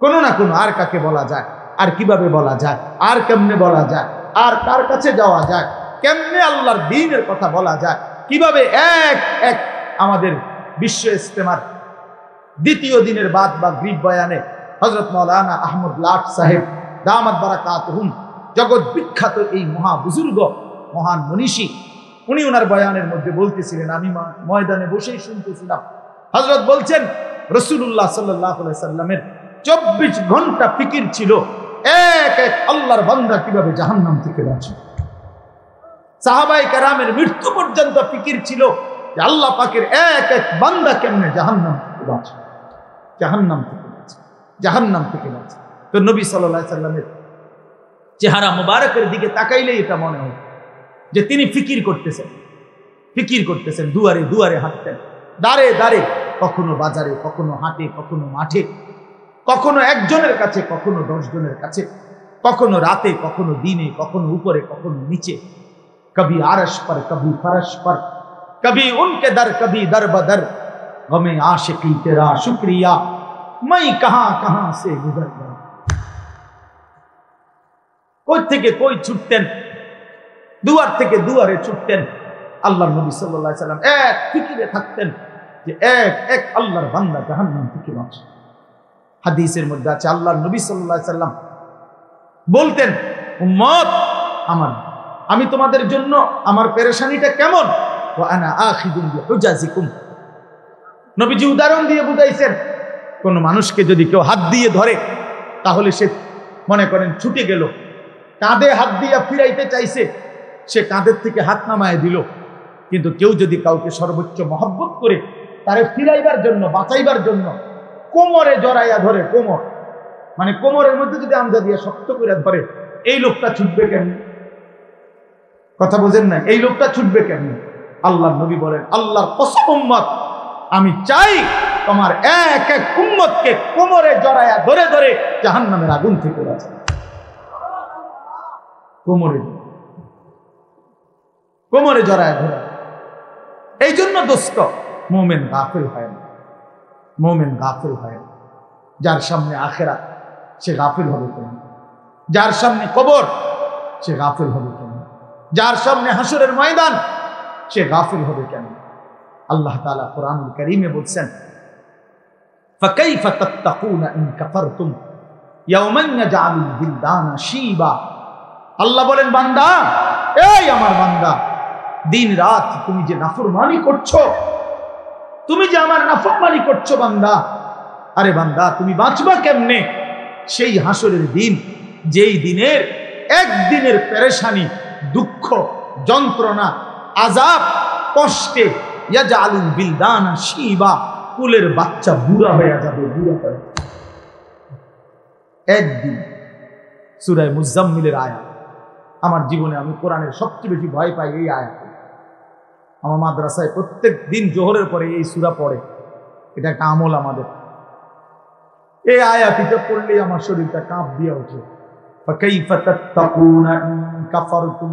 কোনো না কোনো, আর কাকে বলা যায়, আর কিভাবে বলা যায়, আর কেমনে বলা যায়, আর কার কাছে যাওয়া যায়, কেমনে আল্লাহর দ্বীনের কথা বলা যায়, কিভাবে এক এক আমাদের বিশ্ব ইস্তেমার দ্বিতীয় দিনের বাদ বা গ্রিব বয়ানে হযরত মাওলানা আহমদ লাট সাহেব দামাত বারাকাতুহুম, জগৎ বিখ্যাত এই মহা বুজুর্গ, মহান মনীষী, উনি ওনার বয়ানের মধ্যে বলতেছিলেন, আমি ময়দানে বসেই শুনতেছিলাম, হযরত বলছেন রাসূলুল্লাহ সাল্লাল্লাহু আলাইহি সাল্লামের 24 ঘন্টা ফিকির ছিল এক এক আল্লাহর বান্দা কিভাবে জাহান্নাম থেকে বাঁচে। সাহাবায়ে কেরামের মৃত্যু পর্যন্ত ফিকির ছিল যে আল্লাহ পাকের এক এক বান্দা কেমনে জাহান্নাম থেকে বাঁচে, জাহান্নাম থেকে বাঁচে, জাহান্নাম থেকে বাঁচে। তো নবী সাল্লাল্লাহু আলাইহি সাল্লামের চেহারা মুবারকের দিকে তাকাইলেই এটা মনে হয় যে তিনি ফিকির করতেছেন, দুয়ারে দুয়ারে হাঁটতেন, দাঁড়ে দাঁড়ে, কখনো বাজারে, কখনো হাটে, কখনো মাঠে, কখনো একজনের কাছে, কখনো 10 জনের কাছে, কখনো রাতে, কখনো দিনে, কখনো উপরে, কখনো নিচে, কবি আরশ पर कभी फरश पर, कभी उनके दर, कभी दर बदर, गमे आशिकी तेरा शुक्रिया, मैं कहां कहां से गुजर गया। কই থেকে কই ছুটতেন, দুয়ার থেকে দুয়ারে ছুটতেন। আল্লাহর নবী সাল্লাল্লাহু আলাইহি সাল্লাম এক ফিকিরে থাকতেন যে এক এক আল্লাহর বান্দা জাহান্নাম থেকে বাঁচে। হাদিসের মধ্যে আছে, আল্লাহর নবী সাল্লাল্লাহু আলাইহি সাল্লাম বলতেন, উম্মত আমার, আমি তোমাদের জন্য আমার পেরেশানিটা কেমন, ওয়া আনা আখিযুন বিহুজাজিকুম। নবীজি উদাহরণ দিয়ে বুঝাইছেন, কোন মানুষকে যদি কেউ হাত দিয়ে ধরে তাহলে সে মনে করেন ছুটে গেল, কাঁধে হাত দিয়ে ফিরাইতে চাইছে, সে কাঁধের থেকে হাত নামায় দিল। কিন্তু কেউ যদি কাউকে সর্বোচ্চ মহব্বত করে তারে ফিরাইবার জন্য, বাঁচাইবার জন্য কোমরে জড়াইয়া ধরে, কোমর মানে কোমরের মধ্যে যদি আমজা দিয়ে শক্ত করে ধরে, এই লোকটা ছুটবে কেমনি? কথা বোঝেন না? এই লোকটা ছুটবে কেমনি? আল্লাহর নবী বলেন, আল্লাহর কসম উম্মত, আমি চাই তোমার এক এক উম্মতকে কোমরে জড়ায়া ধরে ধরে জাহান্নামের আগুন থেকে বাঁচাও। কোমরে জড়ায়া ধরে। এই জন্য দোস্ত, মুমিন গাফিল হয় না, মুমিন গাফিল হয় না। যার সামনে আখিরাত সে গাফিল হবে কেন? যার সামনে কবর সে গাফিল হবে কেন? যার সামনে হাসরের ময়দান সে গাফিল হবে কেন? আল্লাহ তাআলা কোরআনুল কারীমে বলছেন, ফাকাইফা তাত্তাকুনা ইন কাফারতুম ইয়াওমান ইয়াজআলুল বিলদানা শিবা। আল্লাহ বলেন, বান্দা, এই আমার বান্দা, দিন রাত তুমি যে নাফরমানি করছো, তুমি যে আমার নাফরমানি করছো বান্দা, আরে বান্দা তুমি বাঁচবা কেমনে সেই হাসরের দিন, যেই দিনের একদিনের পেরেশানি, দুঃখ, যন্ত্রণা, আযাব, কষ্টে ইয়াজআলুল বিলদানা শিবা, কুলের বাচ্চা বুড়া হয়ে যাবে, বুড়া হয়ে একদিন। সূরা মুজাম্মিলের আয়াত। আমার জীবনে আমি কোরআনের সবচেয়ে বেশি ভয় পাই এই আয়াত। আমার মাদ্রাসায় প্রত্যেক দিন জোহরের পরে এই সূরা পড়ে, এটা একটা আমল আমাদের। এই আয়াতটা পড়লেই আমার শরীরটা কাঁপ দিয়ে ওঠে। ফাকাইফা তাত্তাকুনা ইন কাফারতুম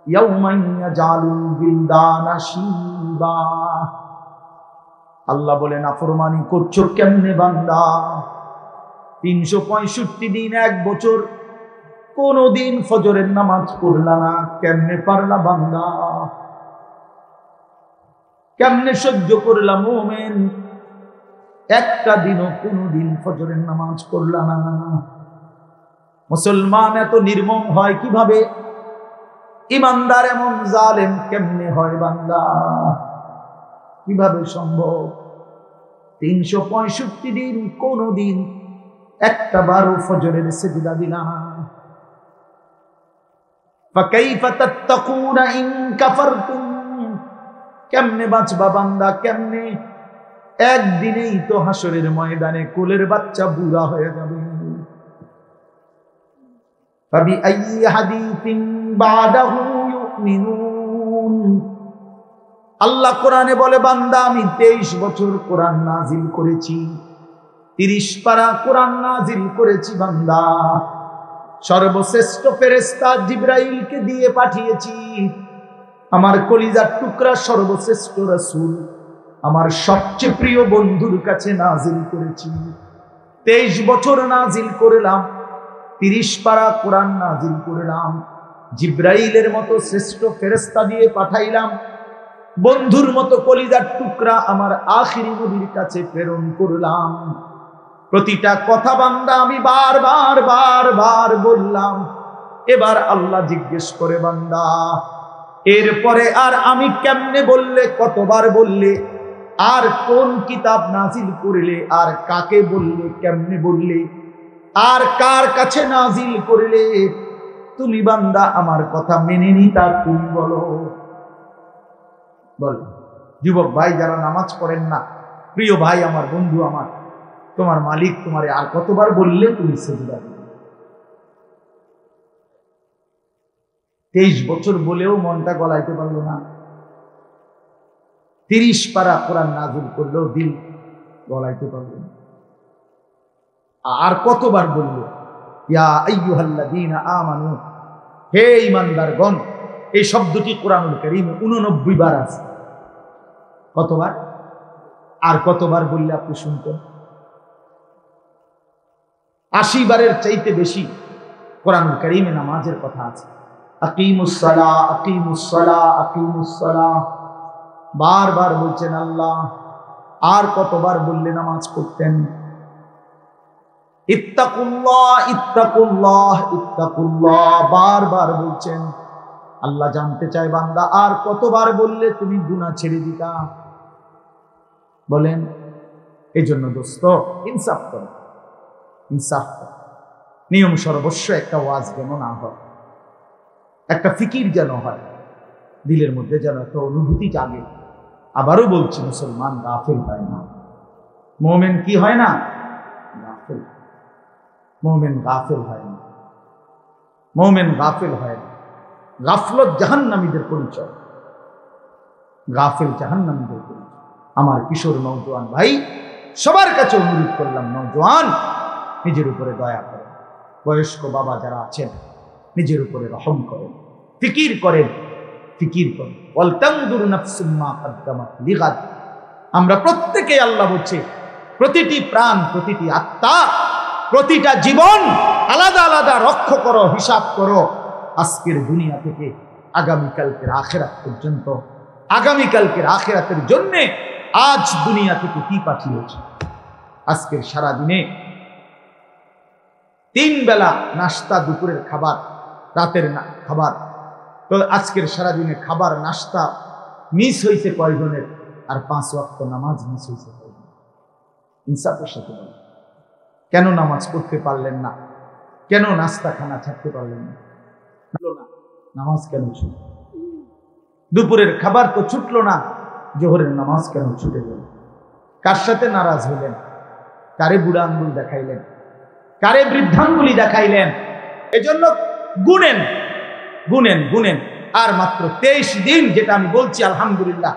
ইয়াওমান ইয়াজআলুল বিলদানা শিবা। আল্লাহ বলে, নাফরমানি করছো কেমনে বান্দা? 365 দিন, 1 বছর কোনদিন ফজরের নামাজ পড়লা না, কেমনে পারলা বান্দা? কেমনে সহ্য করলা মুমিন? একটা দিনও কোনদিন ফজরের নামাজ পড়লা না। মুসলমান এত নির্মম হয় কিভাবে? ইমানদার এমন জালেম কেমনে হয় বান্দা? কিভাবে সম্ভব? 365 দিন কোনদিন একটা বারও ফজরের সিজদা দিলা না। ফাকাইফা তাত্তাকুনা ইন কাফারতুম, কেমনে বাঁচবা বান্দা? কেমনে? একদিনেই তো হাসরের ময়দানে কোলের বাচ্চা বুড়া হয়ে যাবে। ফাবি আইয়ি হাদিসিন বাদাহু ইউমিনুন। আল্লাহ কোরআনে বলে, বান্দা আমি 23 বছর কোরআন নাজিল করেছি, 30 পারা কোরআন নাজিল করেছি বান্দা। সর্বশ্রেষ্ঠ ফেরেশতা জিবরাইলকে দিয়ে পাঠিয়েছি। আমার কলিজার টুকরা সর্বশ্রেষ্ঠ রাসূল, আমার সবচেয়ে প্রিয় বন্ধুর কাছে নাজিল করেছি। 23 বছর নাজিল করলাম, 30 পারা কোরআন নাজিল করলাম, জিবরাইলের মতো শ্রেষ্ঠ ফেরেশতা দিয়ে পাঠাইলাম, বন্ধুর মতো কলিজার টুকরা আমার আখিরি নবীর কাছে প্রেরণ করলাম। প্রতিটা কথা বান্দা আমি বারবার বারবার বললাম। এবার আল্লাহ জিজ্ঞেস করে, বান্দা এরপরে আর আমি কেমনে বললে, কতবার বললে, আর কোন কিতাব নাজিল করলে, আর কাকে বললে, কেমনে বললে, আর কার কাছে নাজিল করলে? তুমি বান্দা আমার কথা মেনে নিতা, তুমি বলো। বল যুবক ভাই যারা নামাজ পড়েন না, প্রিয় ভাই আমার, বন্ধু আমার, তোমার মালিক তোমারে আর কতবার বললে তুমি সিজদা দিবে? 23 বছর বলেও মনটা গলাইতে পারলো না। 30 পারা কোরআন নাজিল করলেও দিল গলাইতে পারলো না। আর কতবার বললো, ইয়া আইয়ুহাল্লাযীনা আমানু, হে ঈমানদারগণ। এই শব্দটি কোরআনুল কারীমে 89 বার আছে। কতবার? আর কতবার বললে আপনি শুনতেন? 80 বারের চাইতে বেশি কোরআনুল কারীমে নামাজের কথা আছে। আকিমুস সালাহ, আকিমুস সালাহ, আকিমুস সালাহ বারবার বলছেন আল্লাহ। আর কতবার বললে নামাজ পড়তেন? ইত্তাকুল্লাহ, ইত্তাকুল্লাহ, ইত্তাকুল্লাহ বারবার বলছেন। আল্লাহ জানতে চায়, বান্দা আর কতবার বললে তুমি গুনাহ ছেড়ে দিতা? বলেন। এই জন্য দোস্ত, ইনসাফ করো, ইনসাফ করো। নিয়ম সর্বস্ব একটা ওয়াজ যেন না হয়, একটা ফিকির যেন হয়, দিলের মধ্যে যেন একটা অনুভূতি জাগে। আবারও বলছি, মুসলমান গাফিল হয় না, মুমিন কি হয় না? গাফিল। মুমিন গাফিল হয় না, মুমিন গাফিল হয় না। গাফলত জাহান্নামীদের পরিচয়, গাফিল জাহান্নামীদের পরিচয়। আমার কিশোর নওজোয়ান ভাই, সবার কাছে অনুরোধ করলাম, নওজোয়ান নিজের উপরে দয়া করেন, বয়স্ক বাবা যারা আছেন নিজের উপরে রহম করেন, ফিকির করেন, ফিকির করেন। ওয়ালতানজুর নাফসুম মা কদ্দামাত লিগাদ। আমরা প্রত্যেকে, আল্লাহ বলছে, প্রতিটি প্রাণ, প্রতিটি আত্মা, প্রতিটা জীবন আলাদা আলাদা রক্ষ করো, হিসাব করো, আজকের দুনিয়া থেকে আগামীকালকের আখিরাত পর্যন্ত। আগামীকালকের আখিরাতের জন্য আজ দুনিয়া থেকে কি পাঠিয়েছে। আজকের সারা দিনে 3 বেলা নাস্তা, দুপুরের খাবার, রাতের খাবার। তো আজকের সারা দিনে খাবার, নাস্তা মিস হয়েছে কয়জনের? আর 5 ওয়াক্ত নামাজ মিস হয়েছে কয়জন? ইনসাফের সাথে বলেন, কেন নামাজ পড়তে পারলেন না? কেন নাস্তা খানা ছাড়তে পারলেন না? নামাজ কেন ছুটল? দুপুরের খাবার তো ছুটলো না, জোহরের নামাজ কেন ছুটে গেল? কার সাথে নারাজ হলেন? কারে বুড়া আঙ্গুল দেখাইলেন? কারে বৃদ্ধাঙ্গুলি দেখাইলেন? এজন্য গুনেন, গুনেন, গুনেন। আর মাত্র 23 দিন, যেটা আমি বলছি আলহামদুলিল্লাহ,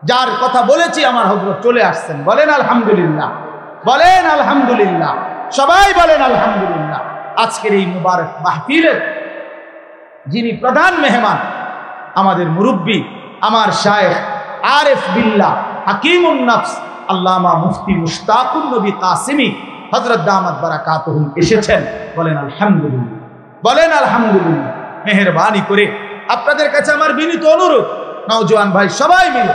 যার কথা বলেছি আমার হযরত চলে আসছেন। বলেন আলহামদুলিল্লাহ, বলেন আলহামদুলিল্লাহ, সবাই বলেন আলহামদুলিল্লাহ। আজকের এই মুবারক মাহফিলের যিনি প্রধান মেহমান, আমাদের মুরব্বী, আমার শায়েখ আরিফ বিল্লাহ হাকিমুন নফস আল্লামা মুফতি মুশতাকুন নবী কাসিমি হযরত দামাত বারাকাতুহুম এসেছেন। বলেন আলহামদুলিল্লাহ, বলেন আলহামদুলিল্লাহ। মেহেরবানি করে আপনাদের কাছে আমার বিনীত অনুরোধ, নওজোয়ান ভাই সবাই মিলে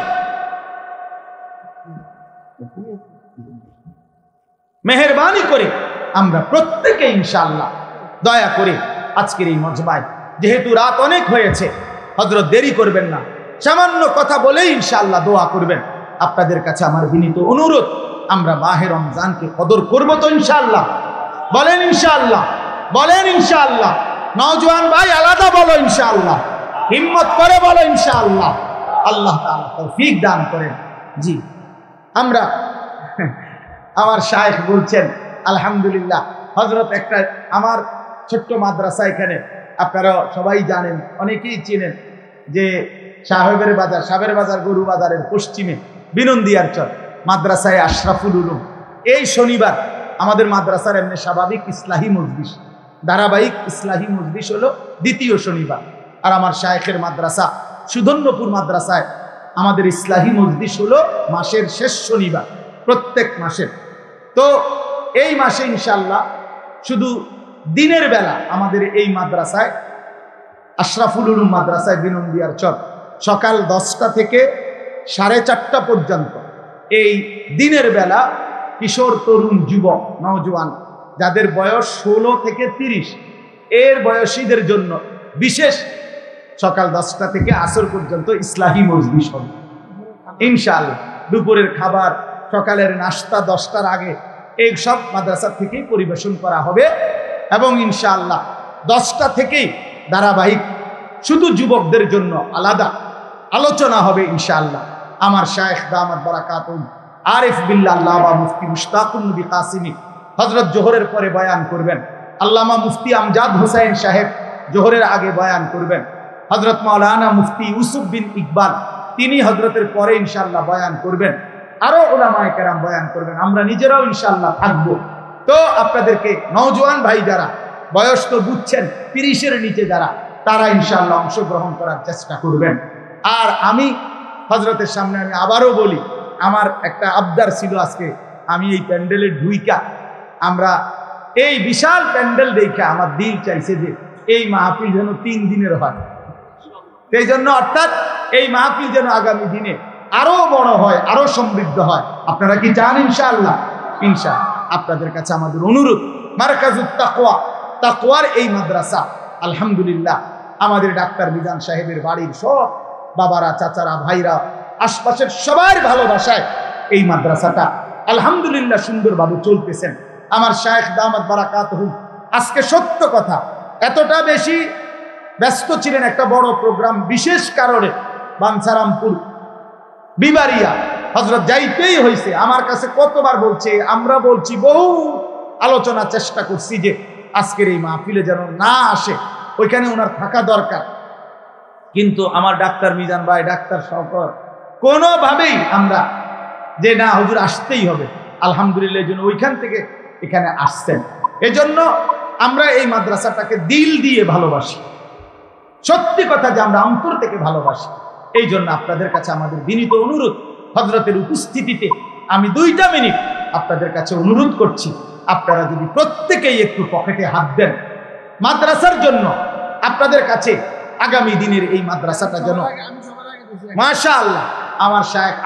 মেহেরবানি করে আমরা প্রত্যেকে ইনশাআল্লাহ দয়া করে আজকের এই মজমায়, যেহেতু রাত অনেক হয়েছে, হযরত দেরি করবেন না, সামান্য কথা বলেই ইনশাআল্লাহ দোয়া করবেন। আপনাদের কাছে আমার বিনীত অনুরোধ, আমরা মাহে রমজানকে কদর করব তো ইনশাআল্লাহ? বলেন ইনশাআল্লাহ, বলেন ইনশাআল্লাহ। নওজোয়ান ভাই আলাদা বলো ইনশাআল্লাহ, হিম্মত করে বলো ইনশাআল্লাহ। আল্লাহ তাআলা তৌফিক দান করেন। জি, আমরা, আমার শায়েখ বলছেন আলহামদুলিল্লাহ। হযরত একটা আমার ছোট্ট মাদ্রাসা এখানে, আপনারা সবাই জানেন, অনেকেই চেনেন, যে সাহেবের বাজার গরু বাজারের পশ্চিমে বিনন্দিয়ার চর মাদ্রাসায় আশরাফুল উলুম। এই শনিবার আমাদের মাদ্রাসার এমনি স্বাভাবিক ইসলাহি মজলিস, ধারাবাহিক ইসলাহি মজলিস হলো 2য় শনিবার। আর আমার শায়েখের মাদ্রাসা সুধন্যপুর মাদ্রাসায় আমাদের ইসলাহি মজলিস হলো মাসের শেষ শনিবার, প্রত্যেক মাসের। তো এই মাসে ইনশাআল্লাহ শুধু দিনের বেলা আমাদের এই মাদ্রাসায়, আশরাফুল উলুম মাদ্রাসায় বিনন্দিয়ার চর, সকাল 10টা থেকে 4:30 পর্যন্ত এই দিনের বেলা কিশোর, তরুণ, যুবক, নওজোয়ান যাদের বয়স 16 থেকে 30 এর বয়সীদের জন্য বিশেষ সকাল 10টা থেকে আসর পর্যন্ত ইসলাহি মজলিস হবে ইনশাআল্লাহ। দুপুরের খাবার, সকালের নাস্তা 10টার আগে এই সব মাদ্রাসা থেকেই পরিবেশন করা হবে। এবং ইনশাআল্লাহ 10টা থেকেই ধারাবাহিক শুধু যুবকদের জন্য আলাদা আলোচনা হবে ইনশাআল্লাহ। আমার শায়েখ দামাত বারাকাতুহুম আরিফ বিল্লাহ আল্লামা মুফতি মুশতাকুন নবী কাসিমি হযরত জোহরের পরে বয়ান করবেন। আল্লামা মুফতি আমজাদ হোসেন সাহেব জোহরের আগে বয়ান করবেন। হযরত মাওলানা মুফতি ইউসুফ বিন ইকবাল তিনি হযরতের পরে ইনশাআল্লাহ বয়ান করবেন। আরো উলামায়ে কেরাম বয়ান করবেন। আমরা নিজেরাও ইনশাআল্লাহ থাকবো। তো আপনাদেরকে নওজোয়ান ভাই যারা, বয়স তো বুঝছেন 30-এর নিচে যারা, তারা ইনশাআল্লাহ অংশগ্রহণ করার চেষ্টা করবেন। আর আমি হযরতের সামনে আমি আবারও বলি, আমার একটা আবদার ছিল আজকে, আমি এই প্যান্ডেলে ঢুইকা, আমরা এই বিশাল প্যান্ডেল দেখে আমার দিল চাইছে যে এই মাহফিল যেন 3 দিনের হয়। সেই জন্য অর্থাৎ এই মাহফিল যেন আগামী দিনে আরো বড় হয়, আরো সমৃদ্ধ হয়। আপনারা কি চান ইনশাআল্লাহ? ইনশাআল্লাহ। আপনাদের কাছে আমাদের অনুরোধ, মারকাজুত তাকওয়া, তাকওয়ার এই মাদ্রাসা আলহামদুলিল্লাহ আমাদের ডাক্তার মিজান সাহেবের বাড়ির সব বাবারা, চাচারা, ভাইরা, আশপাশের সবার ভালোবাসায় এই মাদ্রাসাটা আলহামদুলিল্লাহ সুন্দরভাবে চলতেছেন। আমার শায়েখ দামাত বারাকাতুহুম আজকে সত্য কথা এতটা বেশি ব্যস্ত ছিলেন, একটা বড় প্রোগ্রাম বিশেষ কারণে বাঞ্ছারামপুর বিবারিয়া হযরত যাইতেই হয়েছে। আমার কাছে কতবার বলছে, আমরা বলছি বহু আলোচনা চেষ্টা করছি যে আজকের এই মাহফিলে যেন না আসে, ওইখানে ওনার থাকা দরকার। কিন্তু আমার ডাক্তার মিজান ভাই, ডাক্তার শওকত কোনোভাবেই আমরা যে না হুজুর আসতেই হবে, আলহামদুলিল্লাহ এই জন্য ওইখান থেকে এখানে আসছেন। এজন্য আমরা এই মাদ্রাসাটাকে দিল দিয়ে ভালোবাসি, সত্যি কথা যে আমরা অন্তর থেকে ভালোবাসি। এই জন্য আপনাদের কাছে আমাদের বিনীত অনুরোধ, হযরতের উপস্থিতিতে আমি 2টা মিনিট আপনাদের কাছে অনুরোধ করছি, আপনারা যদি প্রত্যেকেই একটু পকেটে হাত দেন মাদ্রাসার জন্য, আপনাদের কাছে আগামী দিনের এই মাদ্রাসাটা যেন মাশাআল্লাহ আমার শায়েখ